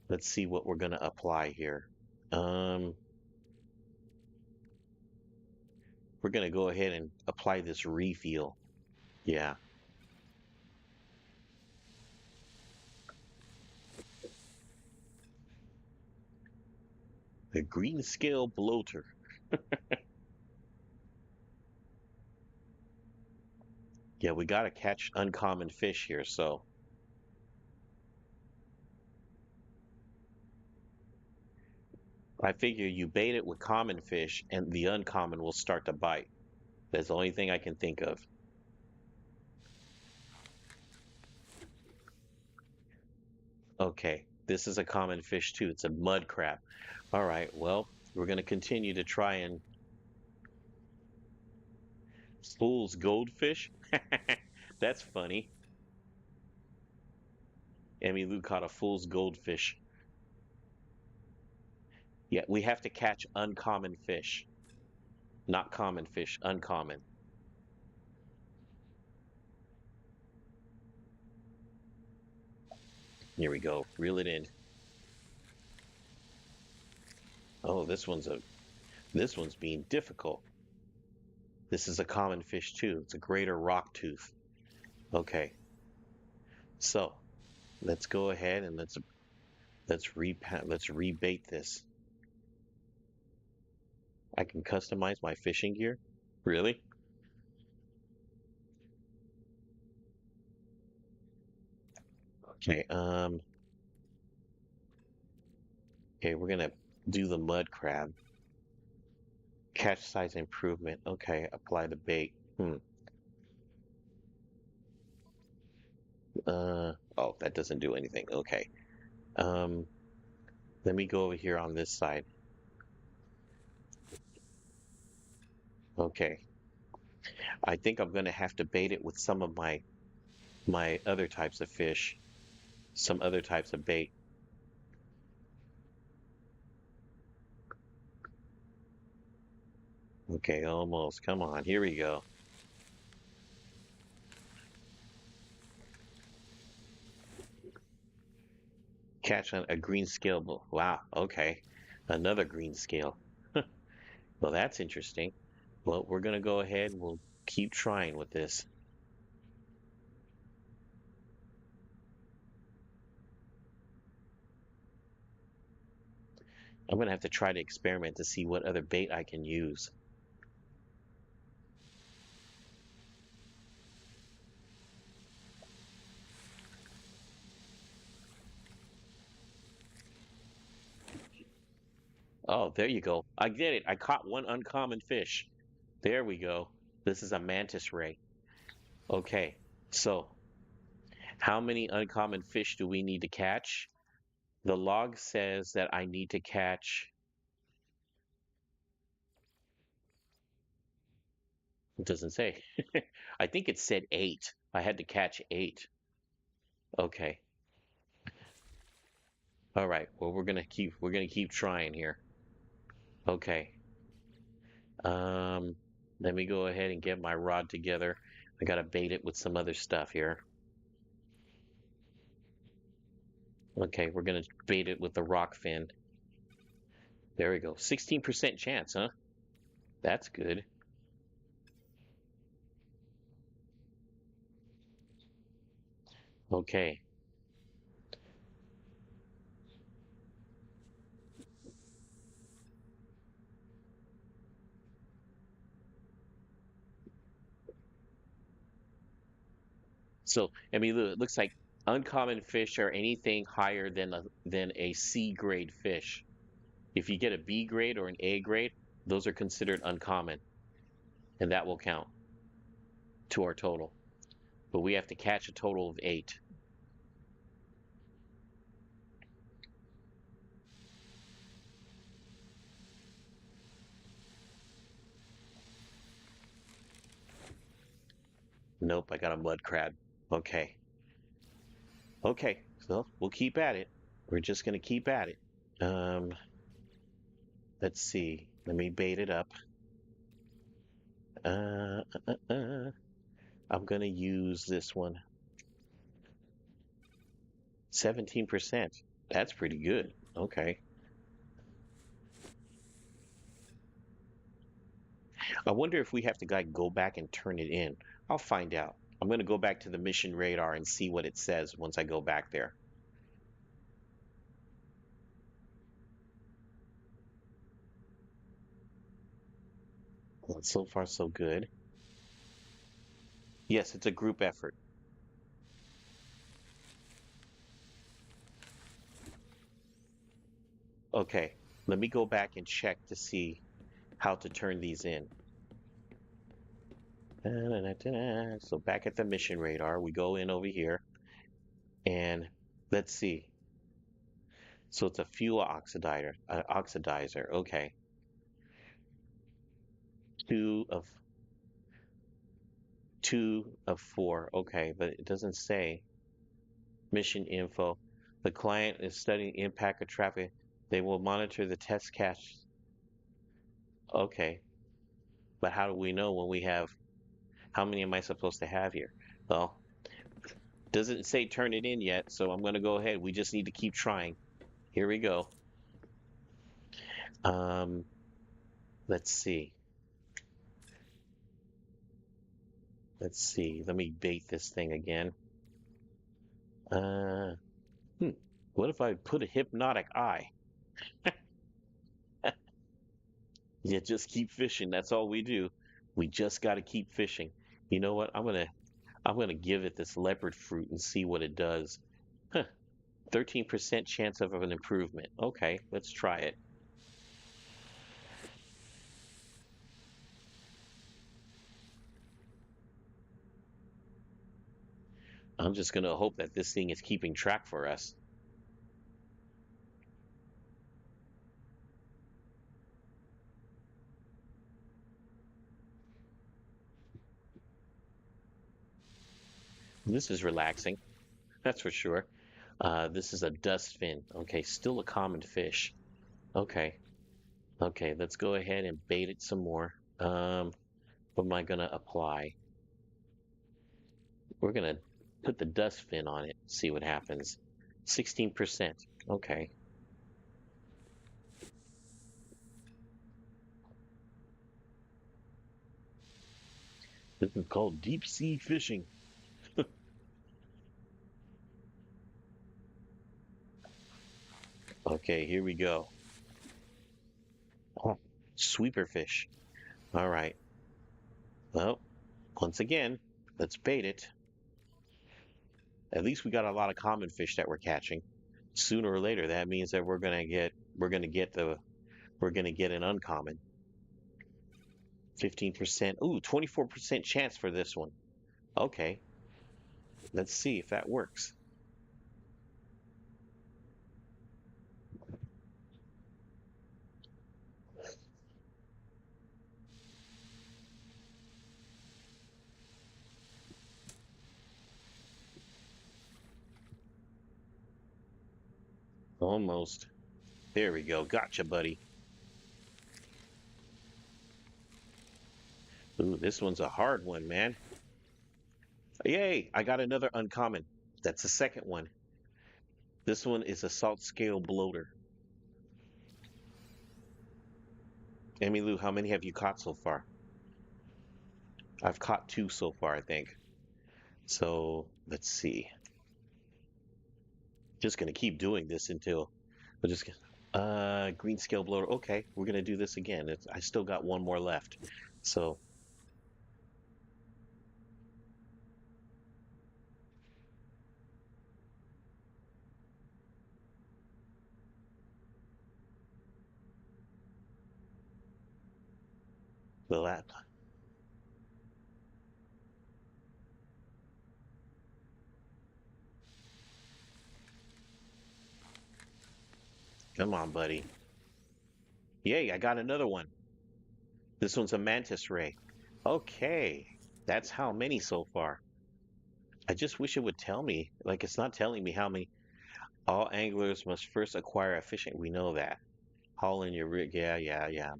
let's see what we're going to apply here. Um, we're going to go ahead and apply this refill. Yeah, the green scale bloater. Yeah, we got to catch uncommon fish here. So I figure you bait it with common fish and the uncommon will start to bite. That's the only thing I can think of. Okay, this is a common fish too. It's a mud crab. All right, well, we're going to continue to try and fool's goldfish. That's funny. Emmy Lou caught a fool's goldfish. Yeah, we have to catch uncommon fish, not common fish, uncommon. Here we go. Reel it in. Oh, this one's being difficult. This is a common fish too. It's a greater rock tooth. Okay, so let's go ahead and let's rebait this. I can customize my fishing gear. Really? Okay. Okay, we're gonna do the mud crab. Catch size improvement. Okay, apply the bait. Oh, that doesn't do anything. Okay. Um, let me go over here on this side. Okay. I think I'm gonna have to bait it with some of my other types of fish, some other types of bait. Okay, almost. Come on, here we go. Catch on a green scale. Wow. Okay, another green scale. Well, that's interesting. Well, we're gonna go ahead and we'll keep trying with this. I'm gonna have to try to experiment to see what other bait I can use. Oh, there you go. I did it. I caught one uncommon fish. There we go. This is a mantis ray. Okay, so how many uncommon fish do we need to catch? The log says that I need to catch, it doesn't say. I think it said eight. I had to catch eight. Okay. All right. Well, we're gonna keep trying here. Okay. Um, let me go ahead and get my rod together. I gotta bait it with some other stuff here. Okay, we're gonna bait it with the rock fin. There we go. 16% chance, huh? That's good. Okay. So, I mean, it looks like uncommon fish are anything higher than a C grade fish. If you get a B grade or an A grade, those are considered uncommon, and that will count to our total. But we have to catch a total of eight. Nope, I got a mud crab. Okay. Okay, so we'll keep at it. We're just gonna keep at it. Um, Let's see. Let me bait it up. Uh, I'm gonna use this one. 17%. That's pretty good. Okay. I wonder if we have to like go back and turn it in. I'll find out. I'm gonna go back to the mission radar and see what it says once I go back there. Well, so far, so good. Yes, it's a group effort. Okay. Let me go back and check to see how to turn these in. So back at the mission radar, we go in over here and let's see. So it's a fuel oxidizer. Okay. Two of two of four. Okay, but it doesn't say mission info. The client is studying impact of traffic. They will monitor the test cache. Okay, but how do we know when we have, how many am I supposed to have here? Well, doesn't say turn it in yet, so I'm going to go ahead. We just need to keep trying. Here we go. Um, let's see. Let's see. Let me bait this thing again. Uh, hmm. What if I put a hypnotic eye? Yeah, just keep fishing. That's all we do. We just got to keep fishing. You know what? I'm gonna give it this leopard fruit and see what it does. Huh. 13% chance of an improvement. Okay, let's try it. I'm just gonna hope that this thing is keeping track for us. This is relaxing, that's for sure. This is a dust fin. Okay, still a common fish. Okay, okay, let's go ahead and bait it some more. What am I gonna apply? We're gonna put the dust fin on it, see what happens. 16%. Okay. This is called deep sea fishing. Okay, here we go. Oh, sweeper fish. All right. Well, once again, let's bait it. At least we got a lot of common fish that we're catching. Sooner or later, that means that we're gonna get an uncommon. 15%. Ooh, 24% chance for this one. Okay, let's see if that works. Almost. There we go. Gotcha, buddy. Ooh, this one's a hard one, man. Yay, I got another uncommon. That's the second one. This one is a salt scale bloater. Emmy Lou, how many have you caught so far? I've caught two so far, I think. So let's see. Just gonna keep doing this until we'll just green scale bloater. Okay, we're gonna do this again. I still got one more left. So the last. Come on, buddy. Yay, I got another one. This one's a mantis ray. Okay, that's how many so far. I just wish it would tell me. Like it's not telling me how many. All anglers must first acquire a fishing. We know that. Haul in your rig. Yeah, yeah, yeah.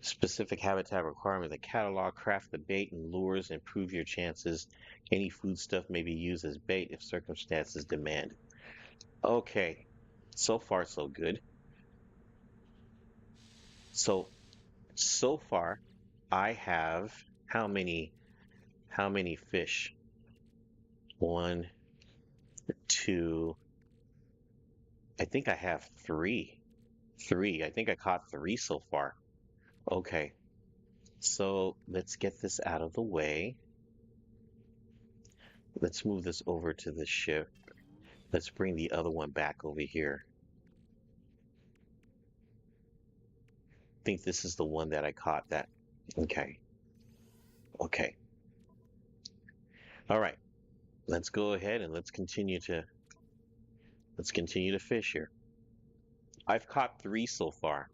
Specific habitat requirement. The catalog, craft the bait and lures, improve your chances. Any foodstuff may be used as bait if circumstances demand. Okay. So far, so good. So, so far, I have how many fish? One, two, I think I have three. Three. I think I caught three so far. Okay. So let's get this out of the way. Let's move this over to the ship. Let's bring the other one back over here. I think this is the one that I caught that. Okay. Okay. All right. Let's go ahead and let's continue to fish here. I've caught three so far.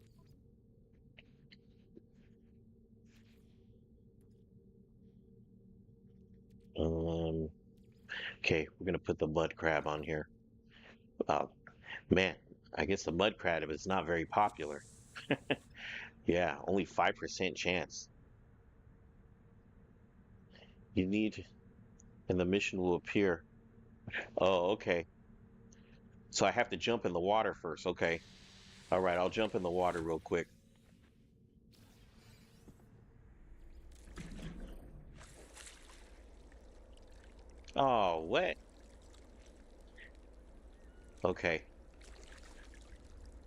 Um, okay, we're gonna put the mud crab on here. Uh, man, I guess the mud crab is not very popular. Yeah, only 5% chance. You need, and the mission will appear. Oh, okay. So I have to jump in the water first. Okay. All right, I'll jump in the water real quick. Oh, what? Okay.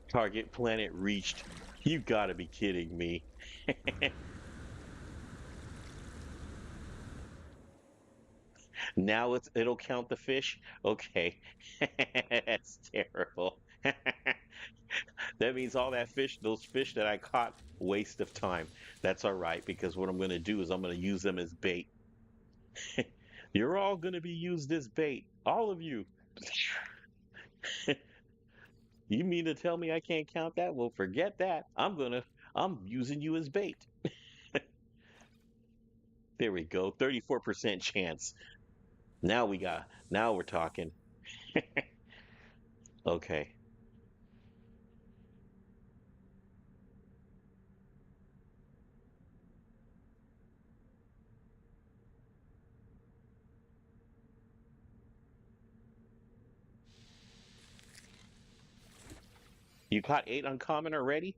Target planet reached. You gotta be kidding me. Now it'll count the fish? Okay. That's terrible. That means all that fish, those fish that I caught, waste of time. That's all right, because what I'm gonna do is I'm gonna use them as bait. You're all gonna be used as bait. All of you. You mean to tell me I can't count that? Well, forget that. I'm using you as bait. There we go. 34% chance. Now we're talking. Okay. You caught eight uncommon already?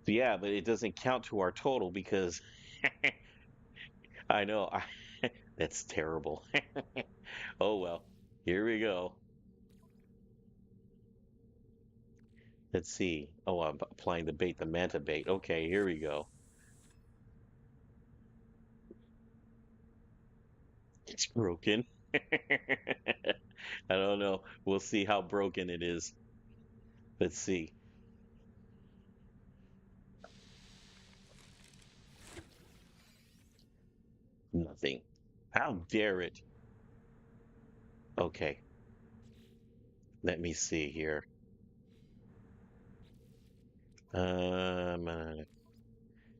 Yeah, but it doesn't count to our total because I know. That's terrible. Oh well. Here we go. Let's see. Oh, I'm applying the bait, the manta bait. Okay, here we go. It's broken. I don't know. We'll see how broken it is. Let's see. Nothing. How dare it? Okay, let me see here. Um,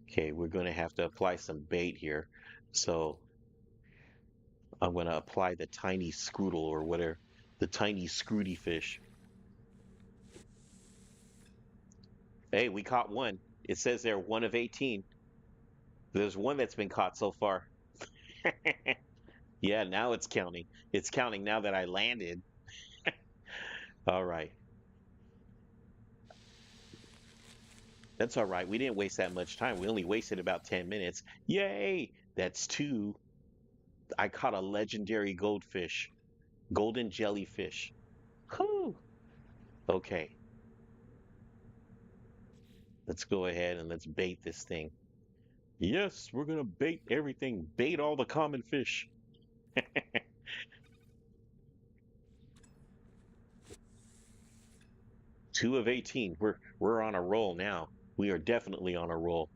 okay, we're going to have to apply some bait here. So I'm going to apply the tiny scroodle or whatever, the tiny scrooty fish. Hey, we caught one. It says there one of 18. There's one that's been caught so far. Yeah, now it's counting. It's counting now that I landed. All right. That's all right. We didn't waste that much time. We only wasted about 10 minutes. Yay! That's two. I caught a legendary goldfish, golden jellyfish. Whew. Okay, let's go ahead and let's bait this thing. Yes, we're gonna bait everything. Bait all the common fish. Two of 18. We're on a roll now. We are definitely on a roll.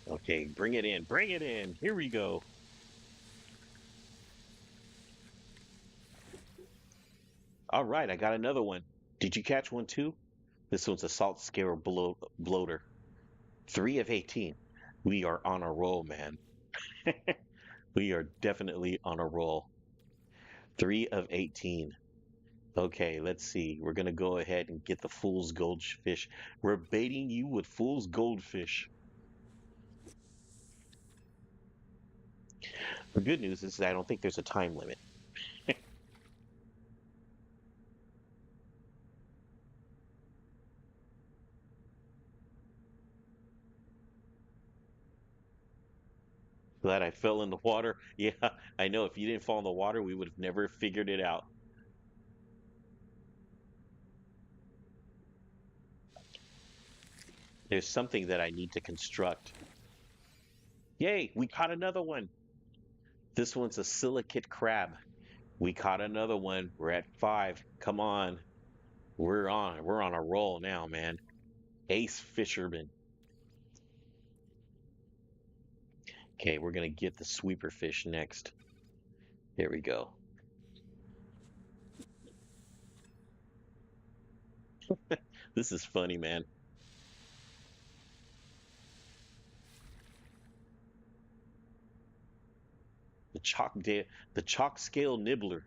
Okay, bring it in. Bring it in. Here we go. All right, I got another one. Did you catch one too? This one's a salt scare bloater. 3 of 18. We are on a roll, man. We are definitely on a roll. 3 of 18. Okay, let's see. We're going to go ahead and get the fool's goldfish. We're baiting you with fool's goldfish. The good news is I don't think there's a time limit. Glad I fell in the water. Yeah, I know. If you didn't fall in the water, we would have never figured it out. There's something that I need to construct. Yay, we caught another one. This one's a silicate crab. We caught another one. We're at 5. Come on. We're on a roll now, man. Ace fisherman. Okay, we're gonna get the sweeper fish next. Here we go. This is funny, man. The the chalk scale nibbler.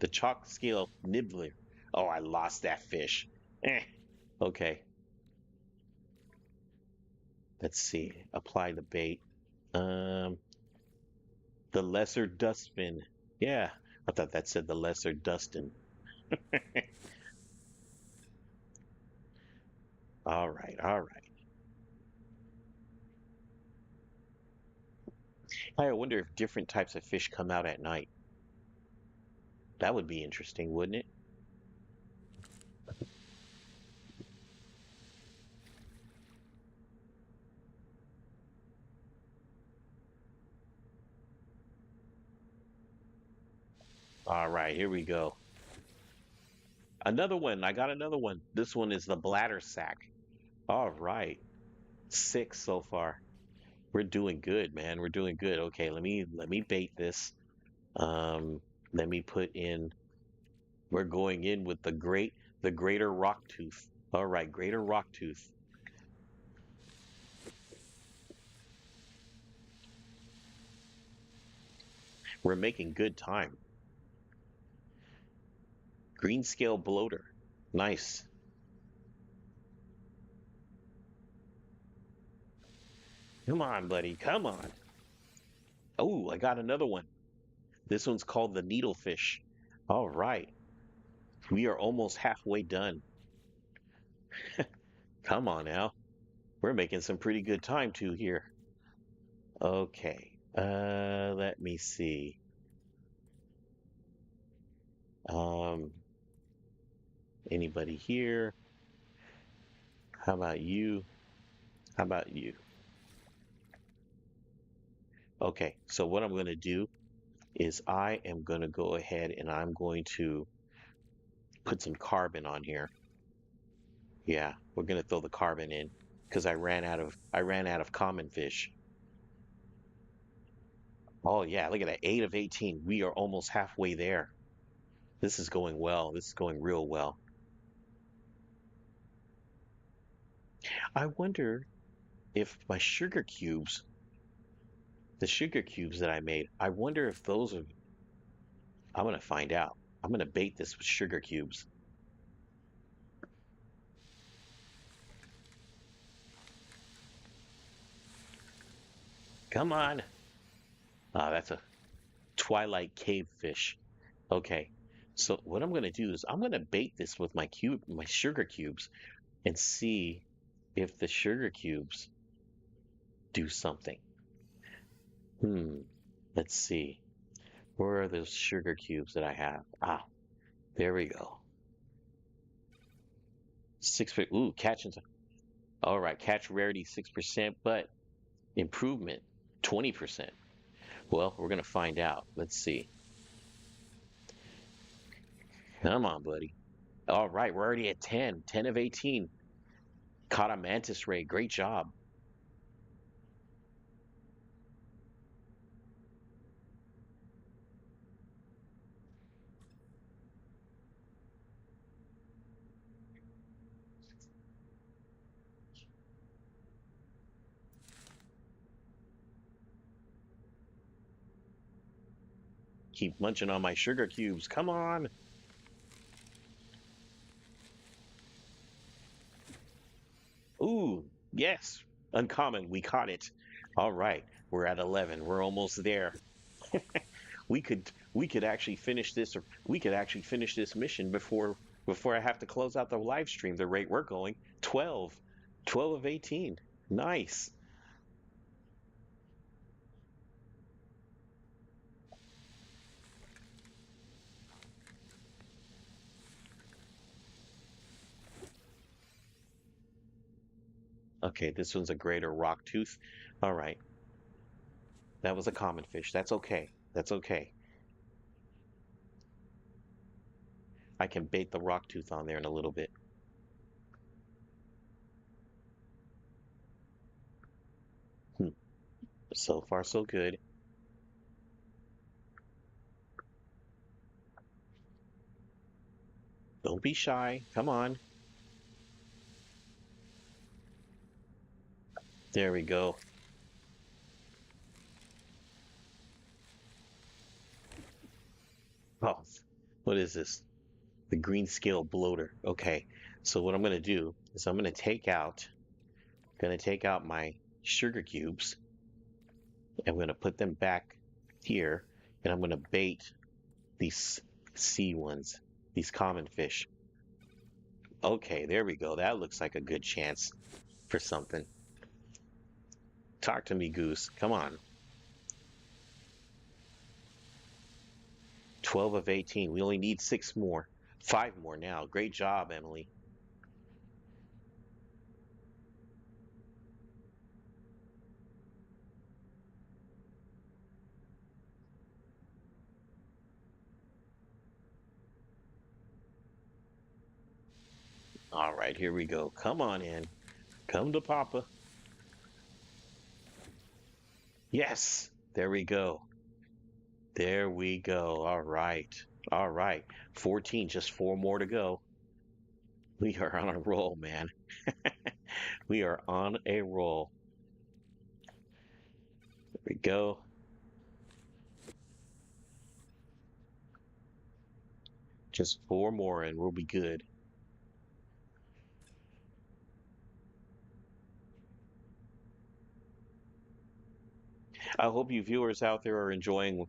The chalk scale nibbler. Oh, I lost that fish. Eh. Okay, let's see. Apply the bait. Um, the lesser dustbin. Yeah, I thought that said the lesser Dustin. All right, all right. I wonder if different types of fish come out at night. That would be interesting, wouldn't it? All right, here we go. Another one. I got another one. This one is the bladder sack. All right. 6 so far. We're doing good, man. We're doing good. Okay, let me bait this. Um, let me put in. We're going in with the greater rock tooth. All right, greater rock tooth. We're making good time. Green scale bloater. Nice. Come on, buddy. Come on. Oh, I got another one. This one's called the needlefish. All right. We are almost halfway done. Come on now. We're making some pretty good time too here. Okay. Let me see. Um, anybody here? How about you? How about you? Okay. So what I'm going to do is I am going to go ahead and I'm going to put some carbon on here. Yeah, we're going to throw the carbon in because I ran out of common fish. Oh yeah, look at that. 8 of 18. We are almost halfway there. This is going well. This is going real well. I wonder if my sugar cubes, the sugar cubes that I made, I wonder if those are, I'm going to find out. I'm going to bait this with sugar cubes. Come on. Ah, that's a twilight cave fish. Okay. So what I'm going to do is I'm going to bait this with my sugar cubes and see if the sugar cubes do something. Hmm. Let's see. Where are those sugar cubes that I have? Ah, there we go. 6 Ooh, all right, catch rarity 6%, but improvement 20%. Well, we're gonna find out. Let's see. Come on, buddy. All right, we're already at 10. 10 of 18. Caught a mantis ray. Great job. keep munching on my sugar cubes. Come on. Ooh, yes. Uncommon. We caught it. All right. We're at 11. We're almost there. We could actually finish this or we could actually finish this mission before I have to close out the live stream the rate we're going. 12. 12 of 18. Nice. Okay, this one's a greater rock tooth. All right. That was a common fish. That's okay. That's okay. I can bait the rock tooth on there in a little bit. Hmm. So far, so good. Don't be shy. Come on. There we go. Oh, what is this? The green scale bloater. Okay. So what I'm going to do is I'm going to take out my sugar cubes. I'm going to put them back here, and I'm going to bait these sea ones, these common fish. Okay, there we go. That looks like a good chance for something. Talk to me, Goose. Come on. 12 of 18. We only need six more. Five more now. Great job, Emily. All right, here we go. Come on in. Come to Papa. Yes, there we go. There we go. All right. All right. 14, just four more to go. We are on a roll, man. We are on a roll. There we go. Just four more and we'll be good. I hope you viewers out there are enjoying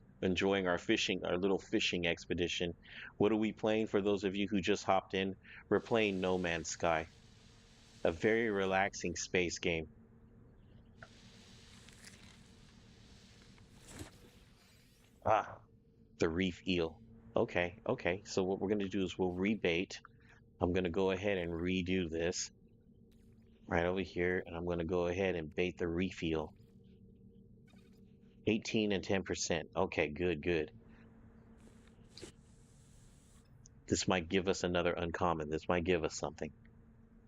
our fishing, our little fishing expedition. What are we playing for those of you who just hopped in? We're playing No Man's Sky, a very relaxing space game. Ah, the reef eel. Okay, okay. So what we're going to do is we'll rebait. I'm going to go ahead and redo this right over here, and I'm going to go ahead and bait the reef eel. 18 and 10%. Okay, good, good. This might give us another uncommon. This might give us something.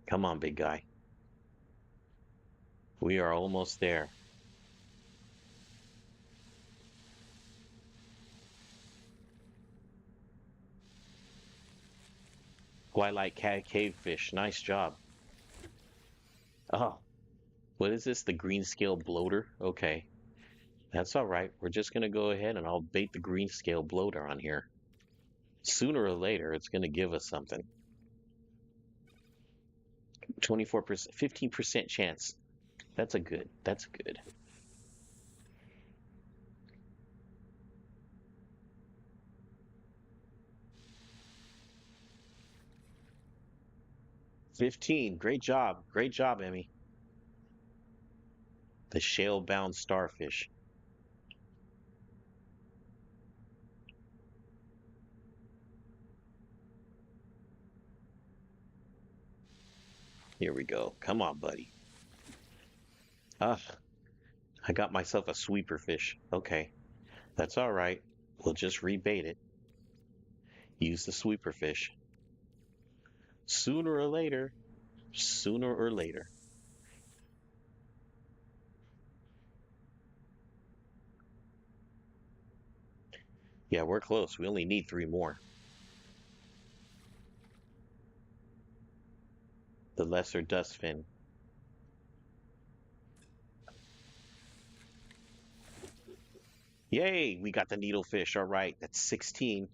Come on, big guy. We are almost there. Twilight cavefish. Nice job. Oh, what is this? The green scale bloater? Okay, that's all right. We're just going to go ahead and I'll bait the green scale bloater on here. Sooner or later, it's going to give us something. 24%, 15% chance. That's a good. That's good. 15. Great job. Great job, Emmy. The shale-bound starfish. Here we go. Come on, buddy. Ah, I got myself a sweeper fish. Okay, that's all right. We'll just rebait it. Use the sweeper fish. Sooner or later, sooner or later. Yeah, we're close. We only need three more. The lesser dustfin. Yay, we got the needlefish. All right, that's 16.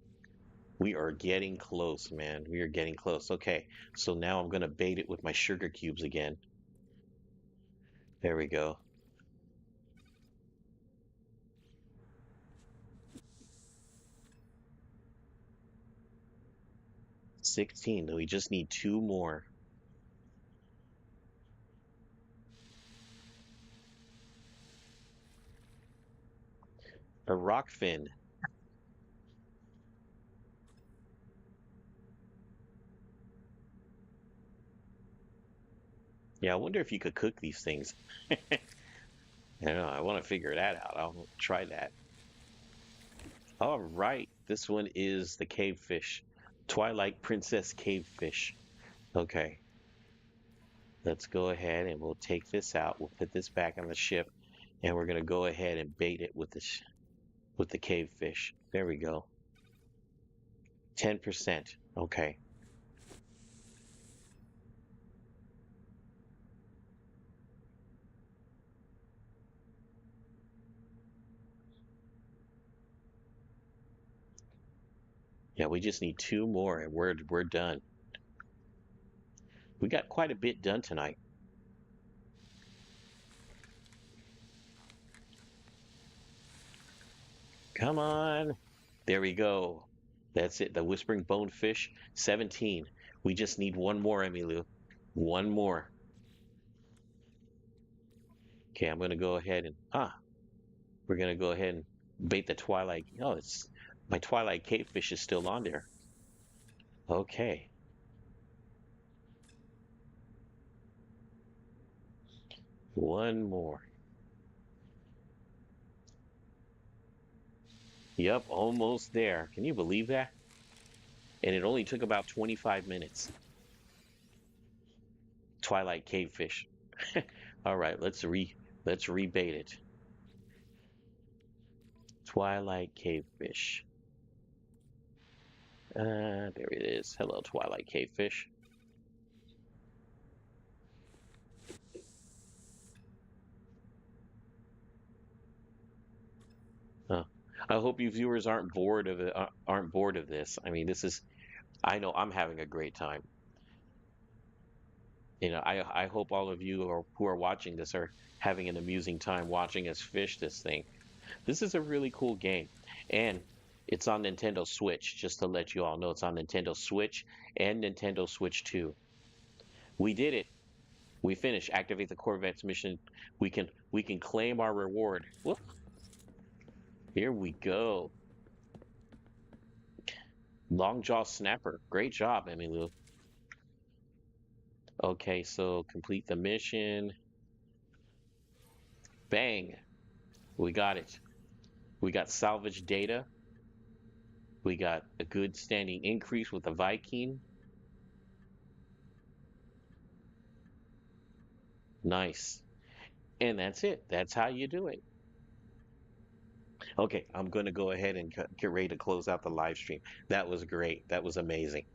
We are getting close, man. We are getting close. Okay, so now I'm gonna bait it with my sugar cubes again. There we go. 16. We just need two more. A rock fin. Yeah, I wonder if you could cook these things. I don't know. I want to figure that out. I'll try that. All right. This one is the cave fish. Twilight Princess cave fish. Okay. Let's go ahead and we'll take this out. We'll put this back on the ship and we're going to go ahead and bait it with with the cave fish. There we go. 10%. Okay. Yeah, we just need two more and we're done. We got quite a bit done tonight. Come on. There we go. That's it. The whispering bonefish, 17. We just need one more, Emilu. One more. Okay, I'm gonna go ahead and we're gonna go ahead and bait the twilight. Oh, it's my twilight cavefish is still on there. Okay. One more. Yep, almost there. Can you believe that? And it only took about 25 minutes. Twilight cavefish. All right, let's rebait it. Twilight cavefish. There it is. Hello, Twilight cavefish. Uh, I hope you viewers aren't bored of it. Aren't bored of this. I mean, this is. I know I'm having a great time. You know, I hope all of you who are watching this are having an amusing time watching us fish this thing. This is a really cool game, and it's on Nintendo Switch. Just to let you all know, it's on Nintendo Switch and Nintendo Switch 2. We did it. We finished. Activate the Corvette's mission. We can claim our reward. Whoop. Here we go. Long jaw snapper. Great job, Emilu. Okay, so complete the mission. Bang. We got it. We got salvage data. We got a good standing increase with the Viking. Nice. And that's it. That's how you do it. Okay, I'm going to go ahead and get ready to close out the live stream. That was great. That was amazing.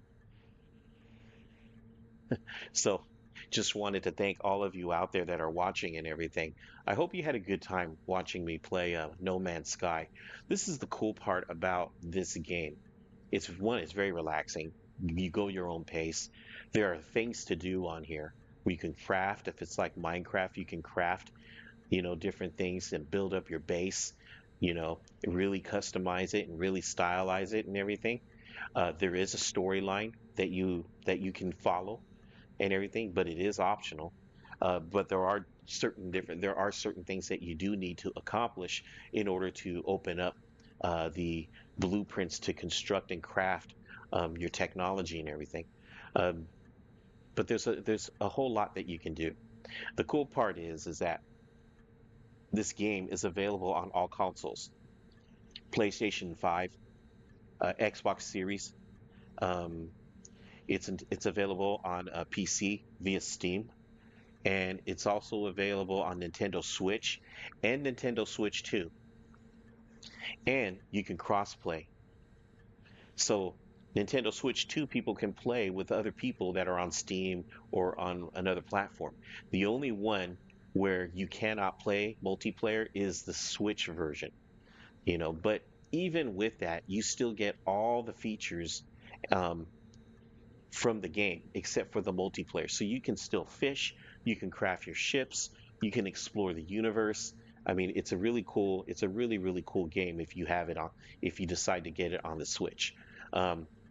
So, just wanted to thank all of you out there that are watching and everything. I hope you had a good time watching me play No Man's Sky. This is the cool part about this game. It's very relaxing. You go your own pace. There are things to do on here. You can craft. If it's like Minecraft, you can craft, different things and build up your base, really customize it and really stylize it and everything. There is a storyline that you can follow and everything, but it is optional. But there are certain things that you do need to accomplish in order to open up the blueprints to construct and craft your technology and everything. Um, but there's a whole lot that you can do. The cool part is that this game is available on all consoles: PlayStation 5, Xbox Series. Um, it's available on a PC via Steam, and it's also available on Nintendo Switch and Nintendo Switch 2. And you can cross-play. So Nintendo Switch 2 people can play with other people that are on Steam or on another platform. The only one where you cannot play multiplayer is the Switch version. But even with that, you still get all the features um, from the game, except for the multiplayer. So you can still fish, you can craft your ships, you can explore the universe. I mean, it's a really, really cool game if you have it on, if you decide to get it on the Switch.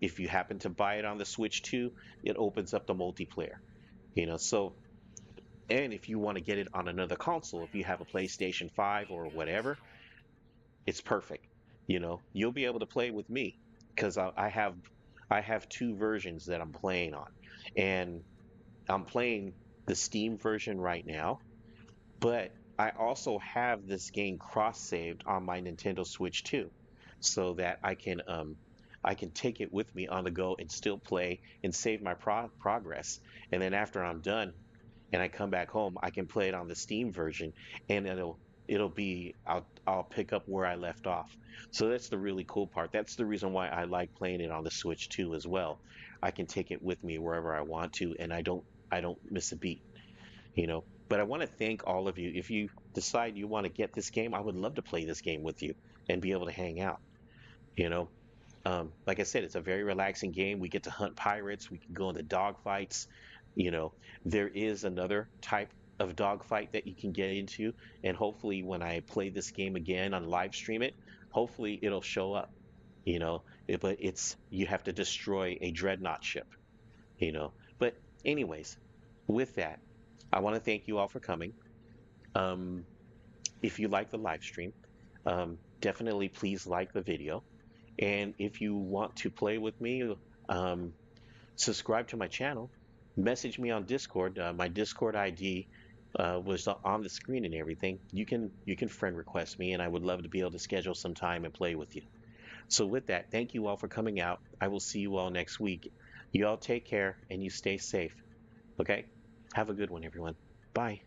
If you happen to buy it on the Switch too, it opens up the multiplayer, so, and if you want to get it on another console, if you have a PlayStation 5 or whatever, it's perfect. You'll be able to play with me because I have two versions that I'm playing on, and I'm playing the Steam version right now, but I also have this game cross-saved on my Nintendo Switch too, so that I can take it with me on the go and still play and save my progress. And then after I'm done and I come back home, I can play it on the Steam version, and it'll be I'll pick up where I left off. So that's the really cool part. That's the reason why I like playing it on the Switch too as well. I can take it with me wherever I want to, and I don't miss a beat. But I want to thank all of you. If you decide you want to get this game, I would love to play this game with you and be able to hang out. You know, like I said, it's a very relaxing game. We get to hunt pirates. We can go into dogfights. You know, there is another type of dogfight that you can get into, and hopefully, when I play this game again on live stream it, hopefully it'll show up. But it's you have to destroy a dreadnought ship. But anyways, with that, I want to thank you all for coming. Um, if you like the live stream, definitely please like the video. And if you want to play with me, um, subscribe to my channel, message me on Discord. My Discord ID was on the screen and everything. You can friend request me, and I would love to be able to schedule some time and play with you. So with that, thank you all for coming out. I will see you all next week. You all take care and you stay safe. Okay? Have a good one, everyone. Bye.